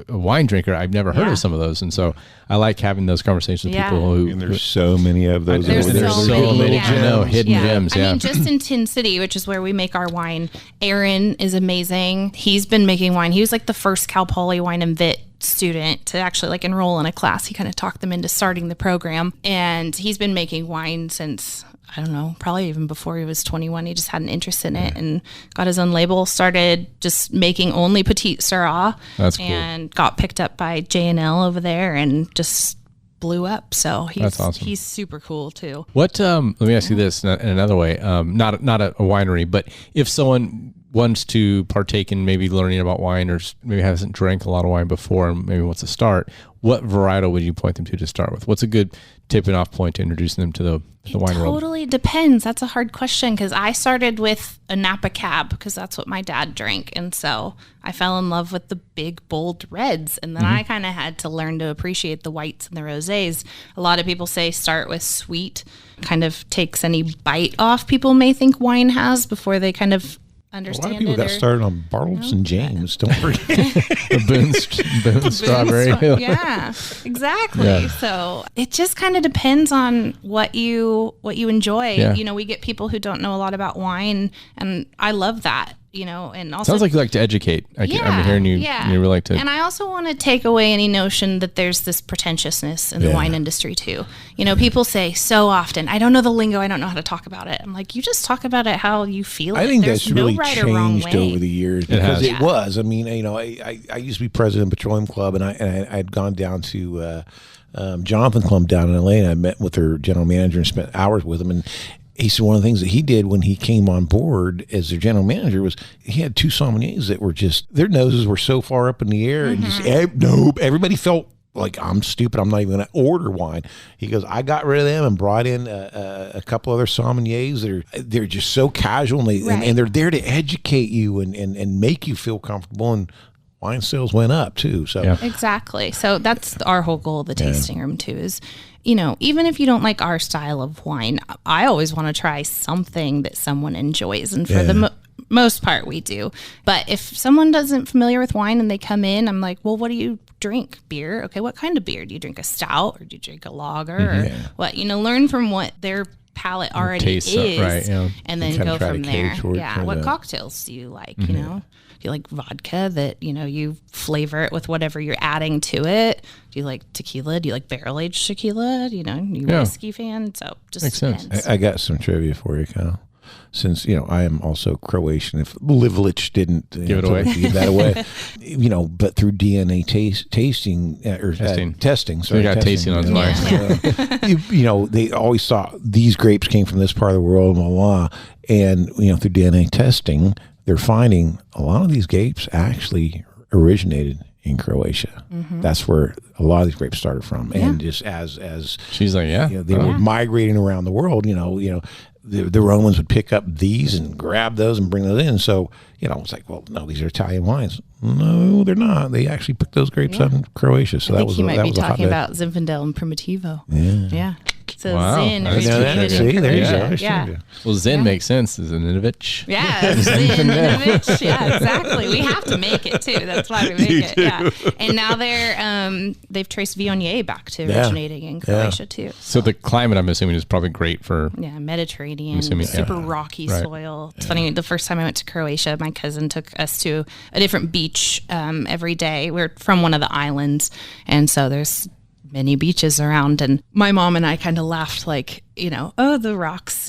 wine drinker, I've never heard of some of those, and so I like having those conversations with people who. And there's so many of those. There's so many. I know, hidden gems. I mean, just in Tin City, which is where we make our wine, Aaron is amazing. He's been making wine. He was like the first Cal Poly Wine and Vit student to actually like enroll in a class. He kind of talked them into starting the program, and he's been making wine since, I don't know, probably even before he was 21. He just had an interest in it and got his own label, started just making only Petite Syrah. That's cool. And got picked up by J&L over there and just blew up. So That's awesome. He's super cool too. What, let me ask you this in another way, not a winery, but if someone wants to partake in maybe learning about wine, or maybe hasn't drank a lot of wine before and maybe wants to start, what varietal would you point them to start with? What's a good tipping off point to introducing them to the wine world? It totally depends. That's a hard question, because I started with a Napa Cab because that's what my dad drank. And so I fell in love with the big, bold reds. And then I kind of had to learn to appreciate the whites and the rosés. A lot of people say start with sweet, kind of takes any bite off people may think wine has before they kind of understand a lot of people got started on Bartles and James. Don't forget. The Boone strawberry. Yeah, exactly. Yeah. So it just kind of depends on what you enjoy. Yeah. You know, we get people who don't know a lot about wine, and I love that. You know, and also Sounds like you like to educate. I'm hearing you. You really like to. And I also want to take away any notion that there's this pretentiousness in the wine industry too. You know, people say so often, "I don't know the lingo. I don't know how to talk about it." I'm like, you just talk about it how you feel. I think There's that's really no right or wrong changed way. over the years, because it was. I mean, you know, I used to be president of Petroleum Club, and I had gone down to Jonathan Club down in LA, and I met with their general manager and spent hours with him. And he said one of the things that he did when he came on board as their general manager was he had two sommeliers that were just, their noses were so far up in the air, and just everybody felt like, I'm stupid, I'm not even going to order wine. He goes, I got rid of them and brought in a couple other sommeliers that they're just so casual, and they're there to educate you and make you feel comfortable, and wine sales went up too. So Exactly. So that's our whole goal of the tasting room too, is, you know, even if you don't like our style of wine, I always want to try something that someone enjoys. And for the most part, we do. But if someone doesn't familiar with wine and they come in, I'm like, well, what do you drink? Beer? Okay, what kind of beer? Do you drink a stout, or do you drink a lager? Or what? You know, learn from what their palate already is, and then go from there. What cocktails do you like? You know, do you like vodka that, you know, you flavor it with whatever you're adding to it? Do you like tequila? Do you like barrel aged tequila? You know, you whiskey fan? So just makes depends. sense. I got some trivia for you, Kyle. Since, you know, I am also Croatian, if Livlich didn't give it away, give that away, you know, but through DNA tasting testing, so you got tasting on wine. You know, they always thought these grapes came from this part of the world, blah, blah, and, you know, through DNA testing, they're finding a lot of these grapes actually originated in Croatia. That's where a lot of these grapes started from. And just as she's like, they were migrating around the world, the Romans would pick up these and grab those and bring those in. So, it's like, well, no, these are Italian wines. No, they're not. They actually picked those grapes out in Croatia. So I think you might be talking about Zinfandel and Primitivo. Yeah. So Zin That's originated See, in there you Croatia. go. Yeah. Well, Zin makes sense. Zaninovich. Yeah, Zaninovich. Yeah, exactly. We have to make it too. That's why we make it. Yeah. And now they've traced Viognier back to originating in Croatia too. So the climate, I'm assuming, is probably great for Mediterranean, super rocky soil. It's funny. The first time I went to Croatia, my cousin took us to a different beach every day. We're from one of the islands, and so there's many beaches around, and my mom and I kind of laughed like, the rocks,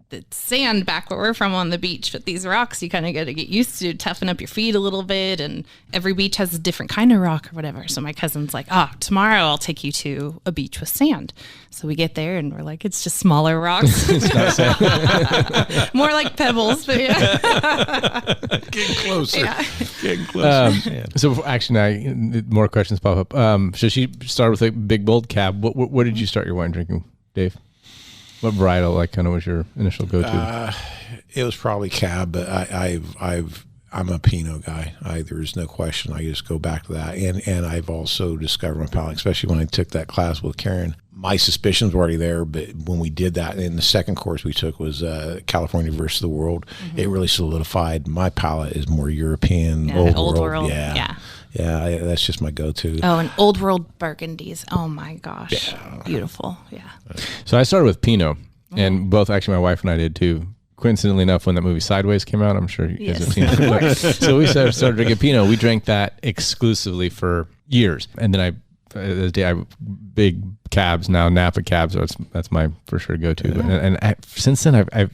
the sand back where we're from on the beach, but these rocks you kind of got to get used to, toughen up your feet a little bit, and every beach has a different kind of rock or whatever. So my cousin's like, tomorrow I'll take you to a beach with sand. So we get there and we're like, it's just smaller rocks. it's not sand. More like pebbles, but Getting closer. Getting closer. So actually now more questions pop up. So she started with a big bold cab. What did you start your wine drinking, Dave? What varietal, kind of, was your initial go-to? It was probably Cab, but I'm a Pinot guy. There's no question. I just go back to that, and I've also discovered my palate, especially when I took that class with Karen. My suspicions were already there, but when we did that, and the second course we took was California versus the world, it really solidified. My palate is more European, old world. Yeah, that's just my go-to. Oh, and old world Burgundies. Oh my gosh, beautiful. Yeah. So I started with Pinot, and both actually my wife and I did too. Coincidentally enough, when that movie Sideways came out, I'm sure you guys have seen it. So we started drinking Pinot. We drank that exclusively for years, and then I big cabs now, Napa cabs. So that's my for sure go-to. And since then, I've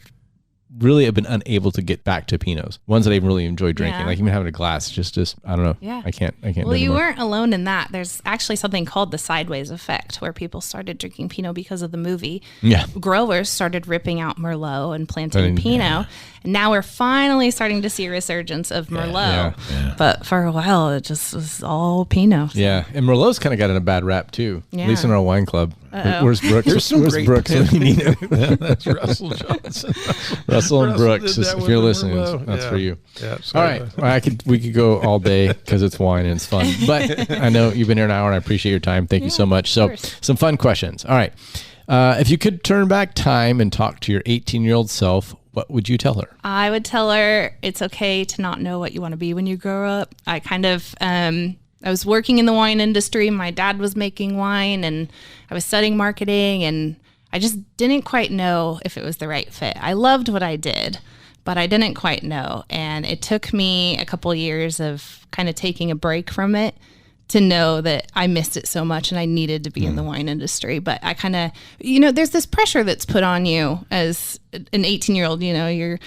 really have been unable to get back to Pinots. Ones that I really enjoy drinking, like even having a glass, just I don't know. Yeah. I can't. Well, you weren't alone in that. There's actually something called the sideways effect, where people started drinking Pinot because of the movie. Yeah. Growers started ripping out Merlot and planting Pinot. And now we're finally starting to see a resurgence of Merlot. Yeah. But for a while, it just was all Pinot. So. Yeah. And Merlot's kind of got in a bad rap too, at least in our wine club. Where's Brooks? There's some Where's great Brooks? That's Russell Johnson. Russell and Brooks, if you're listening, that's for you. Yeah, all right. Well, we could go all day because it's wine and it's fun. But I know you've been here an hour and I appreciate your time. Thank you so much. So some fun questions. All right. If you could turn back time and talk to your 18-year-old self, what would you tell her? I would tell her it's okay to not know what you want to be when you grow up. I kind of, I was working in the wine industry. My dad was making wine and I was studying marketing, and I just didn't quite know if it was the right fit. I loved what I did, but I didn't quite know. And it took me a couple years of kind of taking a break from it to know that I missed it so much and I needed to be in the wine industry. But I kind of, there's this pressure that's put on you as an 18-year-old, you're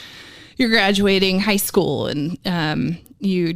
graduating high school and you're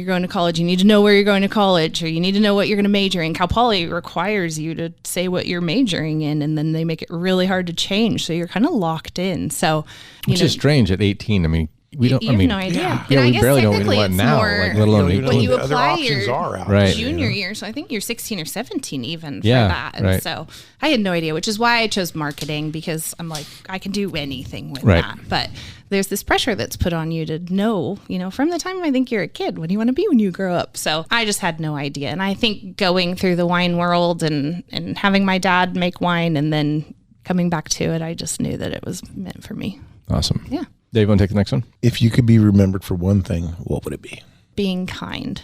going to college. You need to know where you're going to college, or you need to know what you're going to major in. Cal Poly requires you to say what you're majoring in, and then they make it really hard to change. So you're kind of locked in. So, which is strange at 18. I mean, we don't. You have no idea. Yeah, we barely know what now. Let alone 18. When you apply your out, junior year, so I think you're 16 or 17 even for that. And so I had no idea, which is why I chose marketing, because I'm like, I can do anything with that. But there's this pressure that's put on you to know, from the time I think you're a kid, what do you want to be when you grow up? So I just had no idea. And I think going through the wine world and having my dad make wine and then coming back to it, I just knew that it was meant for me. Awesome. Yeah. Dave, want to take the next one? If you could be remembered for one thing, what would it be? Being kind.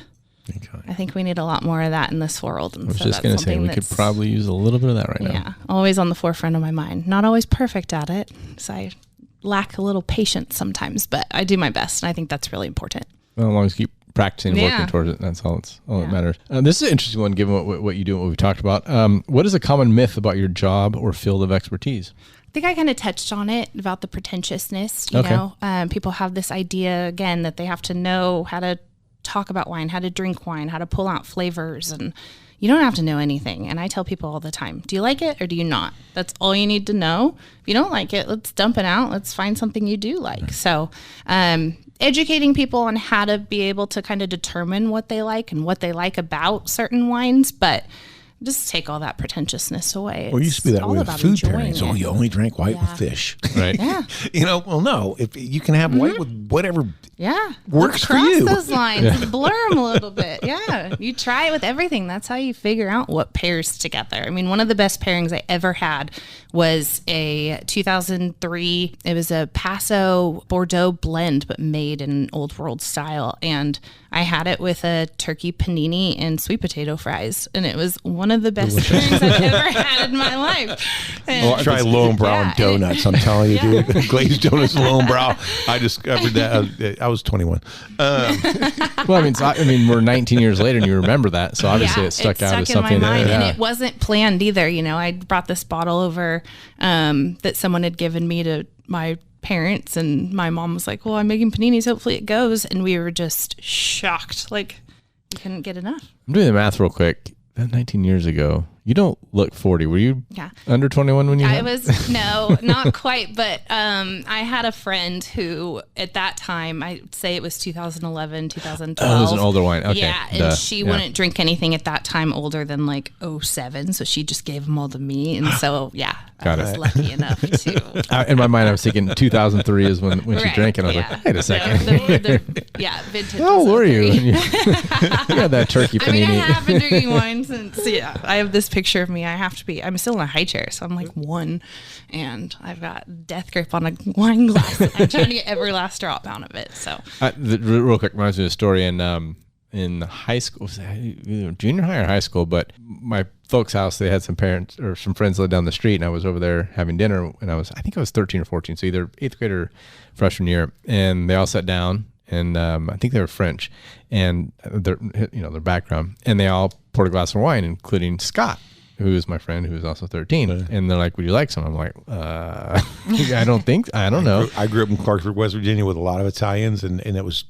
I think we need a lot more of that in this world. And I was just going to say, we could probably use a little bit of that right now. Yeah, always on the forefront of my mind. Not always perfect at it, so I lack a little patience sometimes, but I do my best, and I think that's really important. Well, as long as you keep practicing and working towards it, that's all that matters. This is an interesting one, given what you do and what we've talked about. What is a common myth about your job or field of expertise? I think I kind of touched on it about the pretentiousness. People have this idea, again, that they have to know how to talk about wine, how to drink wine, how to pull out flavors, and you don't have to know anything. And I tell people all the time, do you like it or do you not? That's all you need to know. If you don't like it, let's dump it out. Let's find something you do like. So educating people on how to be able to kind of determine what they like and what they like about certain wines, but just take all that pretentiousness away. Well, it used to be that way with food pairings. It. Oh, you only drank white with fish. Right. Yeah. Well, no. If you can have white with whatever works for Cross you. those lines and blur them a little bit. Yeah. You try it with everything. That's how you figure out what pairs together. I mean, one of the best pairings I ever had was a 2003. It was a Paso Bordeaux blend, but made in an old world style. And I had it with a turkey panini and sweet potato fries. And it was one of the best pairings I've ever had in my life. And try Lowenbrow and donuts. I'm telling you, dude. Glazed donuts and Lowenbrow. I discovered that. I was 21. Well, I mean, we're 19 years later and you remember that. So obviously it stuck out as something in my mind. that, And it wasn't planned either. I brought this bottle over that someone had given me to my parents, and my mom was like, well, I'm making paninis, hopefully it goes. And we were just shocked. Like, we couldn't get enough. I'm doing the math real quick. That 19 years ago, you don't look 40. Were you under 21 when you I was, no, not quite. But I had a friend who, at that time, I'd say it was 2011, 2012. Oh, it was an older wine. Okay. Yeah, and she wouldn't drink anything at that time older than like 07. So she just gave them all to me. And so, I was lucky enough to. In my mind, I was thinking 2003 is when she drank it. I was like, wait a second. Vintage. How old were you? You had that turkey panini. I mean, I have been drinking wine since, I have this picture of me. I'm still in a high chair, so I'm like 1, and I've got death grip on a wine glass. I'm trying to get every last drop out of it. So, real quick, reminds me of a story in high school, was either junior high or high school, but my folks' house, they had some parents or some friends lived down the street, and I was over there having dinner, and I think I was 13 or 14, so either 8th grade or freshman year, and they all sat down, and I think they were French, and their background, and they all poured a glass of wine, including Scott, who is my friend, who is also 13. And they're like, would you like some? I'm like, I don't know. I grew up in Clarksburg, West Virginia with a lot of Italians, and it was,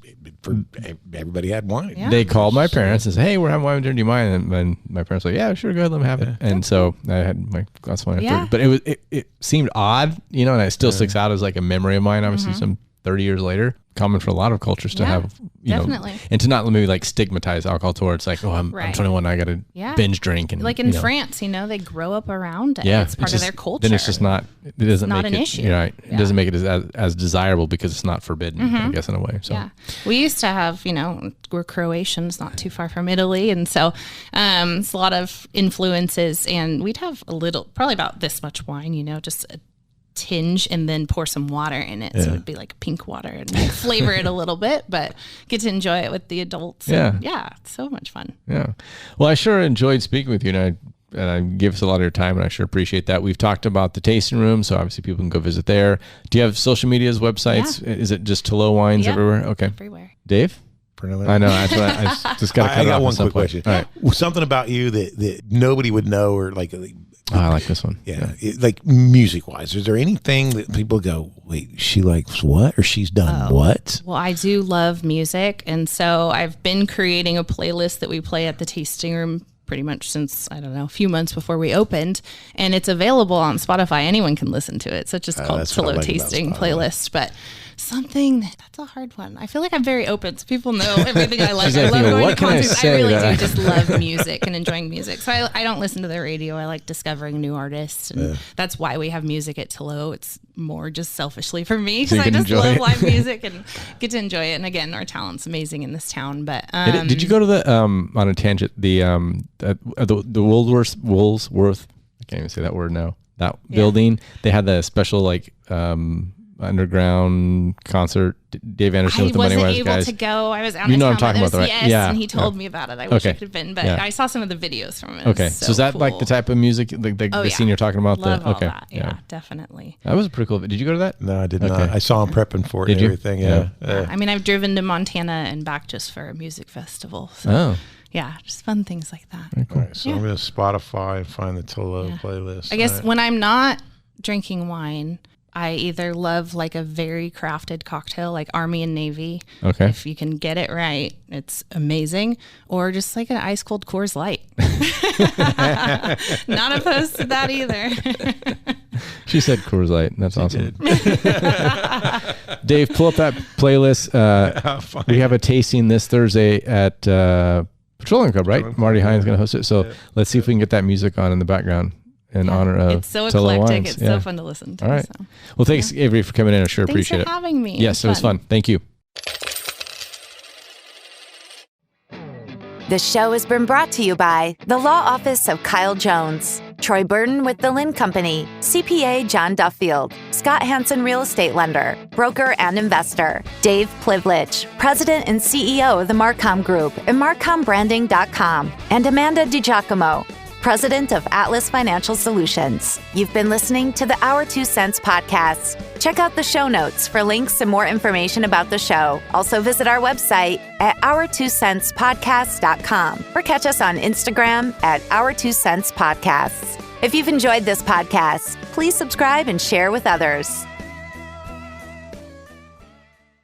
everybody had wine. Yeah. They called my parents and said, hey, we're having wine dinner, do you mind? And my parents were like, yeah, sure, go ahead, let me have it. And so I had my glass of wine at 30. But it seemed odd, and it still sticks out as like a memory of mine, obviously some 30 years later. Common for a lot of cultures to have, definitely. And to not maybe like stigmatize alcohol towards like, oh, I'm 21, I got to binge drink. And like in France, they grow up around it. Yeah, it's part of their culture. Then it's just not, it doesn't make an it, issue. It doesn't make it as desirable because it's not forbidden, I guess, in a way. So we used to have, we're Croatians, not too far from Italy. And so it's a lot of influences, and we'd have probably about this much wine, just a tinge, and then pour some water in it. So it would be like pink water, and flavor it a little bit, but get to enjoy it with the adults. And it's so much fun. Yeah. Well, I sure enjoyed speaking with you, and I give us a lot of your time, and I sure appreciate that. We've talked about the tasting room, so obviously people can go visit there. Do you have social medias, websites? Yeah. Is it just Tlo Wines everywhere? Okay. Everywhere. Dave? I know. That's what I just got to cut I got off one quick question. All right. Something about you that nobody would know, or like... I like this one. Yeah. Like music wise, is there anything that people go, wait, she likes what? Or she's done what? Well, I do love music. And so I've been creating a playlist that we play at the tasting room pretty much since, a few months before we opened. And it's available on Spotify. Anyone can listen to it. So it's just called Tlo Tasting Playlist. But that's a hard one. I feel like I'm very open, so people know everything I like. I love going to concerts. I really do just love music and enjoying music. So I don't listen to the radio. I like discovering new artists, and that's why we have music at Tlo. It's more just selfishly for me, because I just love live music and get to enjoy it. And again, our talent's amazing in this town. But did you go to the on a tangent, the Woolsworth? I can't even say that word now. That building, they had the special underground concert. Dave Anderson with the Money Wise guys. I wasn't able to go. I was out of town. I'm talking about, right? Yes, yeah. And he told me about it. I wish I could have been, but I saw some of the videos from it. Okay, so is that like the type of music, the scene you're talking about? Love all that. Yeah, definitely. That was pretty cool. Did you go to that? No, I did not. I saw him prepping for it and everything. Yeah. I mean, I've driven to Montana and back just for a music festival. So. Yeah, just fun things like that. Very cool. All right, so I'm going to Spotify and find the Tlo playlist. I guess when I'm not drinking wine, I either love like a very crafted cocktail, like Army and Navy. Okay. If you can get it right, it's amazing. Or just like an ice cold Coors Light. Not opposed to that either. She said Coors Light. That's awesome. Dave, pull up that playlist. We have a tasting this Thursday at Petroleum Club, right? Marty Hines is going to host it. So let's see if we can get that music on in the background in honor of It's so Tlo eclectic. Wines. It's so fun to listen to. All right. So. Well, thanks, Avery, for coming in. I sure Thanks appreciate for it. having me. Yes, it was fun. Thank you. The show has been brought to you by the Law Office of Kyle Jones, Troy Burton with the Lynn Company, CPA John Duffield, Scott Hansen Real Estate Lender, broker and investor, Dave Plivlich, President and CEO of the Marcom Group and MarcomBranding.com, and Amanda DiGiacomo, President of Atlas Financial Solutions. You've been listening to the Our 2 Cents podcast. Check out the show notes for links and more information about the show. Also visit our website at our2centspodcast.com or catch us on Instagram at Our 2 Cents Podcasts. If you've enjoyed this podcast, please subscribe and share with others.